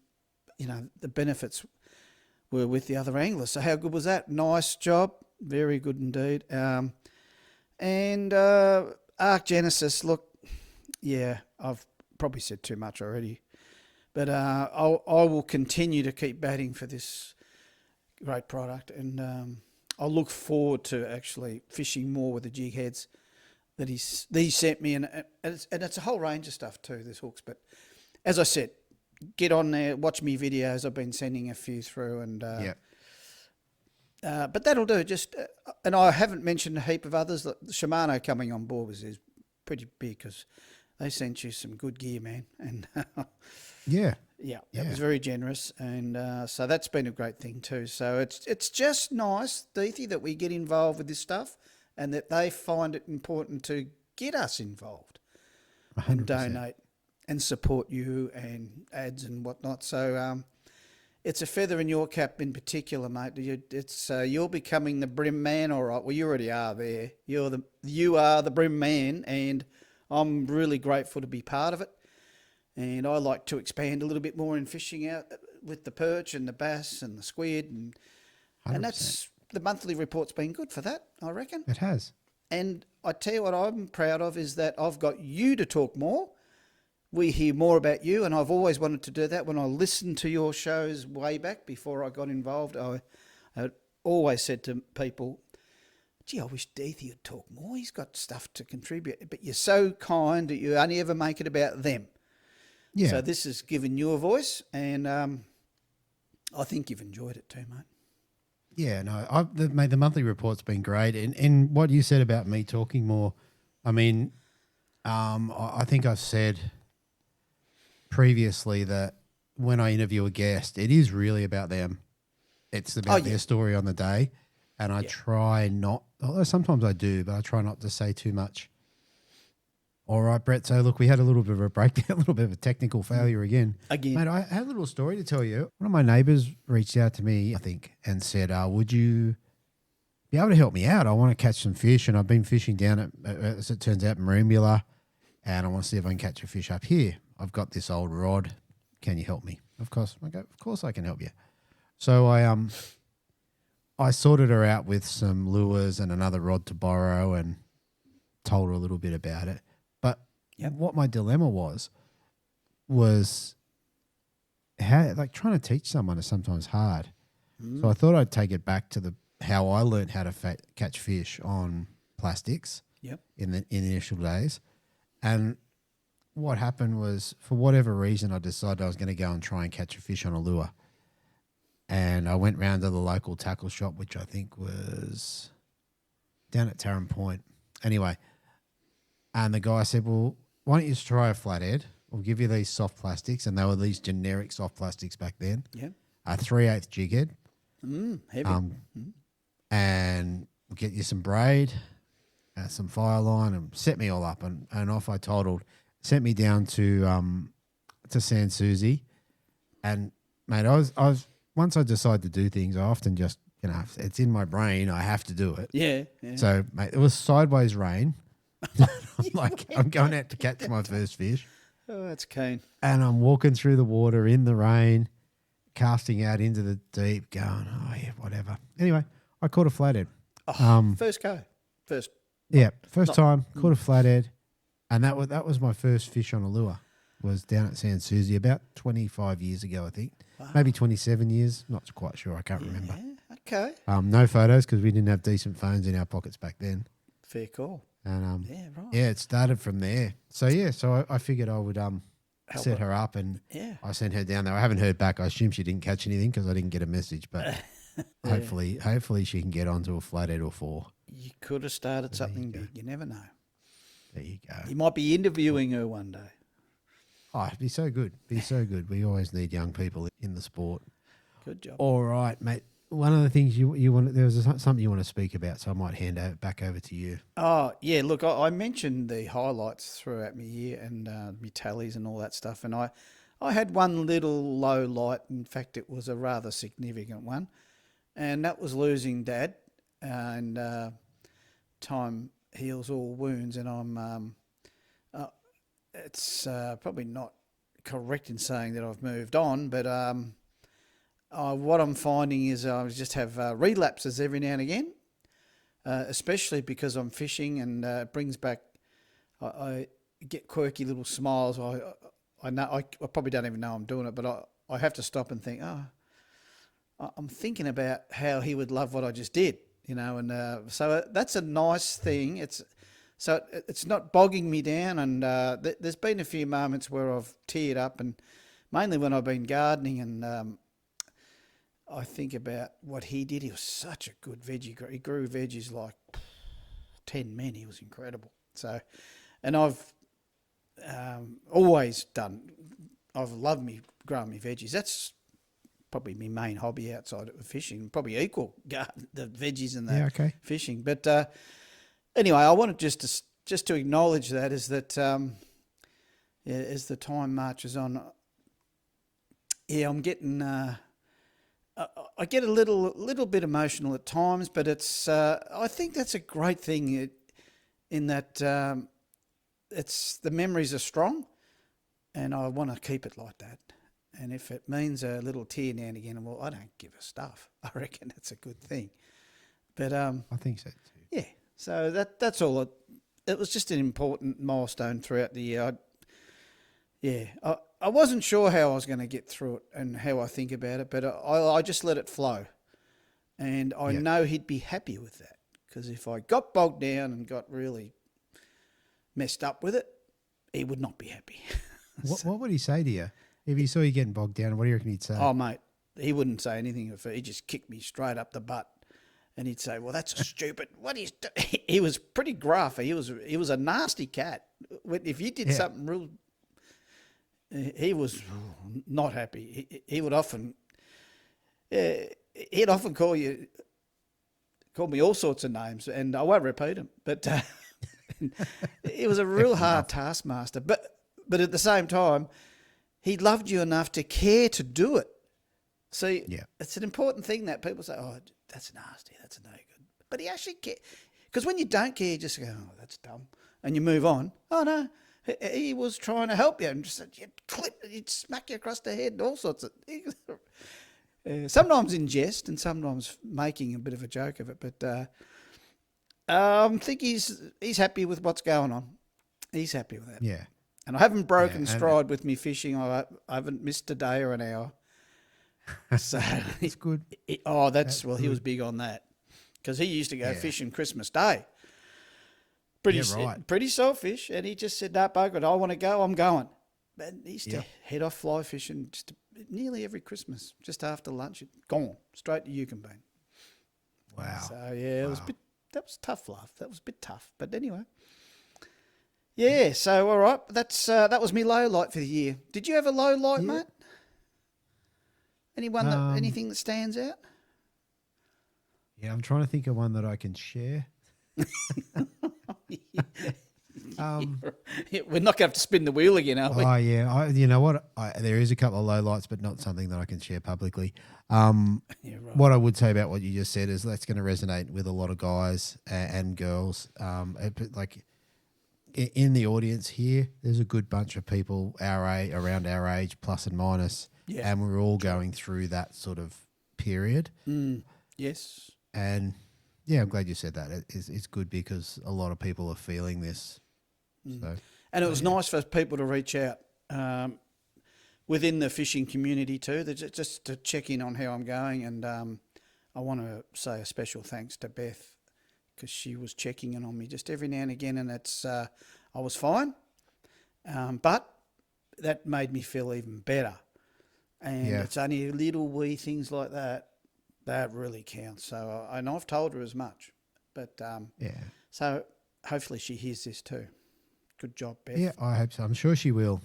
the benefits were with the other anglers. So how good was that? Nice job, very good indeed. And Arc Genesis, look, yeah, I've probably said too much already. But I will continue to keep batting for this great product, and I look forward to actually fishing more with the jig heads that he sent me, and it's a whole range of stuff too, this hooks. But as I said, get on there, watch me videos. I've been sending a few through, and but that'll do. And I haven't mentioned a heap of others. The Shimano coming on board is pretty big because they sent you some good gear, man, and. Yeah. It was very generous, and so that's been a great thing too. So it's just nice, Deethy, that we get involved with this stuff, and that they find it important to get us involved 100%. and donate and support you and ads and whatnot. So it's a feather in your cap in particular, mate. You're becoming the brim man, all right. Well, you already are there. You are the brim man, and I'm really grateful to be part of it. And I like to expand a little bit more in fishing out with the perch and the bass and the squid, and 100%. that's the monthly report's been good for that, I reckon. It has. And I tell you what I'm proud of is that I've got you to talk more. We hear more about you, and I've always wanted to do that. When I listened to your shows way back before I got involved, I always said to people, gee, I wish Deethy would talk more. He's got stuff to contribute. But you're so kind that you only ever make it about them. Yeah. So this has given you a voice, and I think you've enjoyed it too, mate. Yeah, no, the monthly report's been great. And what you said about me talking more, I mean, I think I've said previously that when I interview a guest, it is really about them. It's about their story on the day. And I try not, although sometimes I do, but I try not to say too much. All right, Brett. So, look, we had a little bit of a breakdown, a little bit of a technical failure again. Mate, I had a little story to tell you. One of my neighbours reached out to me, I think, and said, would you be able to help me out? I want to catch some fish, and I've been fishing down at, as it turns out, Merimbula, and I want to see if I can catch a fish up here. I've got this old rod. Can you help me? Of course. I go, of course I can help you. So I sorted her out with some lures and another rod to borrow and told her a little bit about it. But what my dilemma was how, like, trying to teach someone is sometimes hard. So I thought I'd take it back to how I learned how to catch fish on plastics in the initial days. And what happened was, for whatever reason, I decided I was going to go and try and catch a fish on a lure. And I went round to the local tackle shop, which I think was down at Tarrant Point. Anyway, and the guy said, well, why don't you just try a flathead? We'll give you these soft plastics. And they were these generic soft plastics back then. Yeah. A 3/8 jig head. Heavy. And we'll get you some braid, some fire line, and set me all up. And off I toddled. Sent me down to San Susie. And, mate, I was once I decide to do things, I often just, it's in my brain. I have to do it. Yeah. So, mate, it was sideways rain. I'm going out to catch my first fish. Oh, that's keen. And I'm walking through the water in the rain, casting out into the deep, going, oh, yeah, whatever. Anyway, I caught a flathead. First go. First Time, caught a flathead. And that was my first fish on a lure. Was down at San Susie about 25 years ago, I think. Wow. Maybe 27 years. Not quite sure. I can't remember. Okay. No photos because we didn't have decent phones in our pockets back then. Fair call. And it started from there. So I figured I would set her up, and I sent her down there. I haven't heard back. I assume she didn't catch anything because I didn't get a message, but hopefully she can get onto a flathead or four. You could have started something big. You never know. There you go. You might be interviewing her one day. Oh, it'd be so good. We always need young people in the sport. Good job. All right, mate. One of the things you want, there was something you want to speak about, so I might hand it back over to you. Oh, yeah. Look, I mentioned the highlights throughout my year and my tallies and all that stuff. And I had one little low light. In fact, it was a rather significant one. And that was losing Dad. And time heals all wounds. And I'm it's probably not correct in saying that I've moved on, but what I'm finding is I just have relapses every now and again, especially because I'm fishing, and it brings back, I get quirky little smiles. I know I probably don't even know I'm doing it, but I have to stop and think, I'm thinking about how he would love what I just did, and so that's a nice thing. So it's not bogging me down, and there's been a few moments where I've teared up, and mainly when I've been gardening, and I think about what he did. He was such a good veggie. He grew veggies like 10 men. He was incredible. So, and I've always I've loved me growing me veggies. That's probably my main hobby outside of fishing. Probably equal the veggies and the fishing, but. Anyway, I wanted just to acknowledge that is that as the time marches on, I'm getting I get a little bit emotional at times, but it's I think that's a great thing in that it's the memories are strong, and I want to keep it like that. And if it means a little tear now and again, well, I don't give a stuff. I reckon that's a good thing. But I think so too. yeah. So that's all. It was just an important milestone throughout the year. I wasn't sure how I was going to get through it and how I think about it, but I just let it flow. And I know he'd be happy with that, because if I got bogged down and got really messed up with it, he would not be happy. What would he say to you? If he saw you getting bogged down, what do you reckon he'd say? Oh, mate, he wouldn't say anything. He just kicked me straight up the butt. And he'd say, well, that's stupid. What is he was pretty gruff. He was a nasty cat. If you did something real, he was not happy. He would often, he'd often call me all sorts of names, and I won't repeat them. But he was a real hard taskmaster. But at the same time, he loved you enough to care to do it. See, it's an important thing that people say, oh, that's nasty, that's no good. But he actually cared. Because when you don't care, you just go, oh, that's dumb. And you move on. Oh, no, he was trying to help you and just said, he'd smack you across the head, all sorts of sometimes in jest and sometimes making a bit of a joke of it. But I think he's happy with what's going on. He's happy with that. Yeah. And I haven't broken stride with me fishing. I haven't missed a day or an hour. So it's good. He was big on that, because he used to go fishing Christmas Day. Pretty selfish, and he just said, "No, bugger, I want to go. I'm going." And he used to head off fly fishing just nearly every Christmas, just after lunch. Gone straight to Yukonbean. Wow. So it was that was tough love. That was a bit tough, but anyway. Yeah. So all right, that was my low light for the year. Did you have a low light, mate? Anything that stands out? Yeah, I'm trying to think of one that I can share. We're not going to have to spin the wheel again, are we? Oh, yeah. You know what? There is a couple of lowlights, but not something that I can share publicly. What I would say about what you just said is that's going to resonate with a lot of guys and girls. Like in the audience here, there's a good bunch of people around our age, plus and minus. Yeah. And we're all going through that sort of period. Yes. And yeah, I'm glad you said that. It's good because a lot of people are feeling this. So, and it was nice for people to reach out within the fishing community too, just to check in on how I'm going. And I want to say a special thanks to Beth, because she was checking in on me just every now and again, and I was fine. But that made me feel even better. And it's only little wee things like that really count. So, and I've told her as much. But so hopefully she hears this too. Good job, Beth. Yeah, I hope so. I'm sure she will.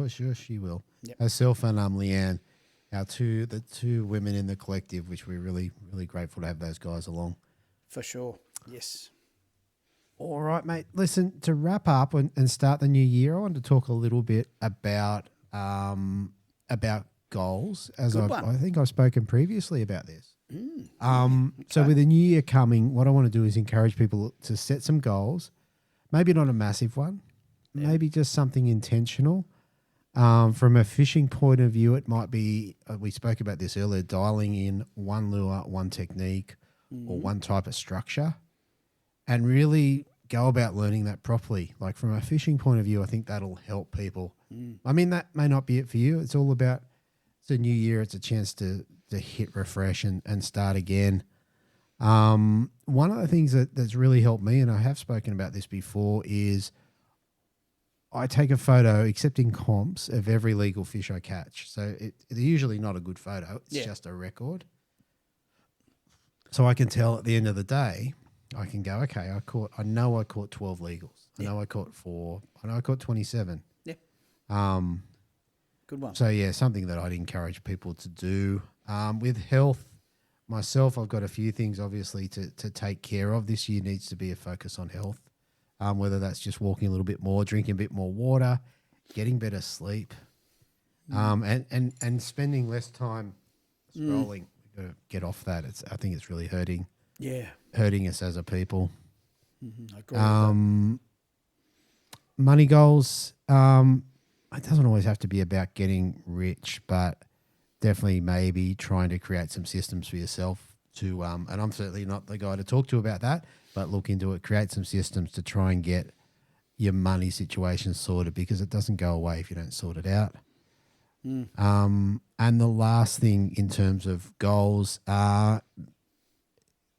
Sure she will. Yep. Herself and Leanne, the two women in the collective, which we're really, really grateful to have those guys along. For sure. Yes. All right, mate. Listen, to wrap up and start the new year, I want to talk a little bit about goals, as I think I've spoken previously about this. So with the new year coming, what I want to do is encourage people to set some goals, maybe not a massive one, maybe just something intentional. From a fishing point of view, it might be, we spoke about this earlier, dialing in one lure, one technique, or one type of structure, and really go about learning that properly. Like from a fishing point of view, I think that'll help people. I mean, that may not be it for you. It's all about, it's a new year. It's a chance to hit refresh and start again. One of the things that's really helped me, and I have spoken about this before, is I take a photo, except in comps, of every legal fish I catch. So they're usually not a good photo. It's just a record. So I can tell at the end of the day, I can go, okay, I know I caught 12 legals. I know I caught 4. I know I caught 27. Yeah. Good one. So yeah, something that I'd encourage people to do. With health, myself, I've got a few things obviously to take care of. This year needs to be a focus on health, whether that's just walking a little bit more, drinking a bit more water, getting better sleep, and spending less time scrolling. gotta get off that. I think it's really hurting us as a people. I agree with that. Money goals. It doesn't always have to be about getting rich, but definitely maybe trying to create some systems for yourself to, and I'm certainly not the guy to talk to about that, but look into it, create some systems to try and get your money situation sorted, because it doesn't go away if you don't sort it out. And the last thing in terms of goals,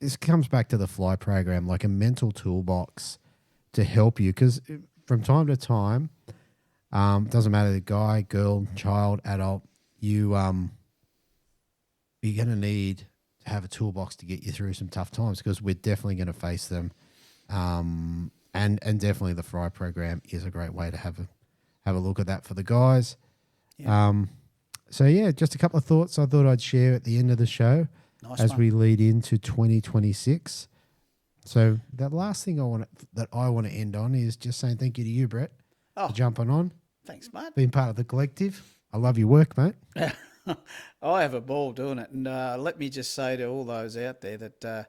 this comes back to the fly program, like a mental toolbox to help you, because from time to time, doesn't matter the guy, girl, child, adult, you're going to need to have a toolbox to get you through some tough times, because we're definitely going to face them. And definitely the fry program is a great way to have a look at that for the guys. Yeah. So yeah, just a couple of thoughts I thought I'd share at the end of the show we lead into 2026. So that last thing I want to end on is just saying thank you to you, Brett, for jumping on. Thanks, mate. Being part of the collective. I love your work, mate. I have a ball doing it, and let me just say to all those out there that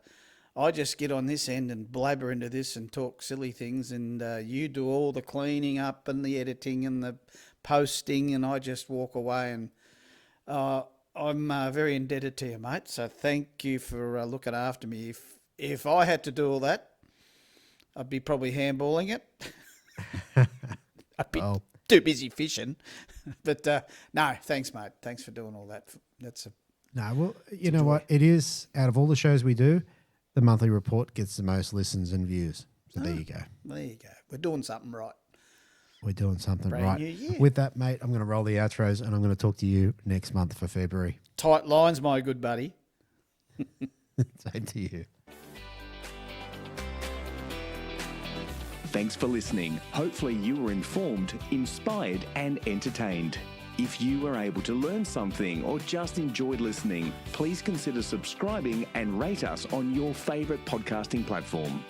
I just get on this end and blabber into this and talk silly things, and you do all the cleaning up and the editing and the posting, and I just walk away. And I'm very indebted to you, mate. So thank you for looking after me. If I had to do all that, I'd be probably handballing it. I'd be too busy fishing. But no, thanks, mate. Thanks for doing all that. Well, you know what? It is, out of all the shows we do, the monthly report gets the most listens and views. So there you go. There you go. We're doing something right. We're doing something Brand right. new year. With that, mate, I'm going to roll the outros and I'm going to talk to you next month for February. Tight lines, my good buddy. Same to you. Thanks for listening. Hopefully you were informed, inspired and entertained. If you were able to learn something or just enjoyed listening, please consider subscribing and rate us on your favourite podcasting platform.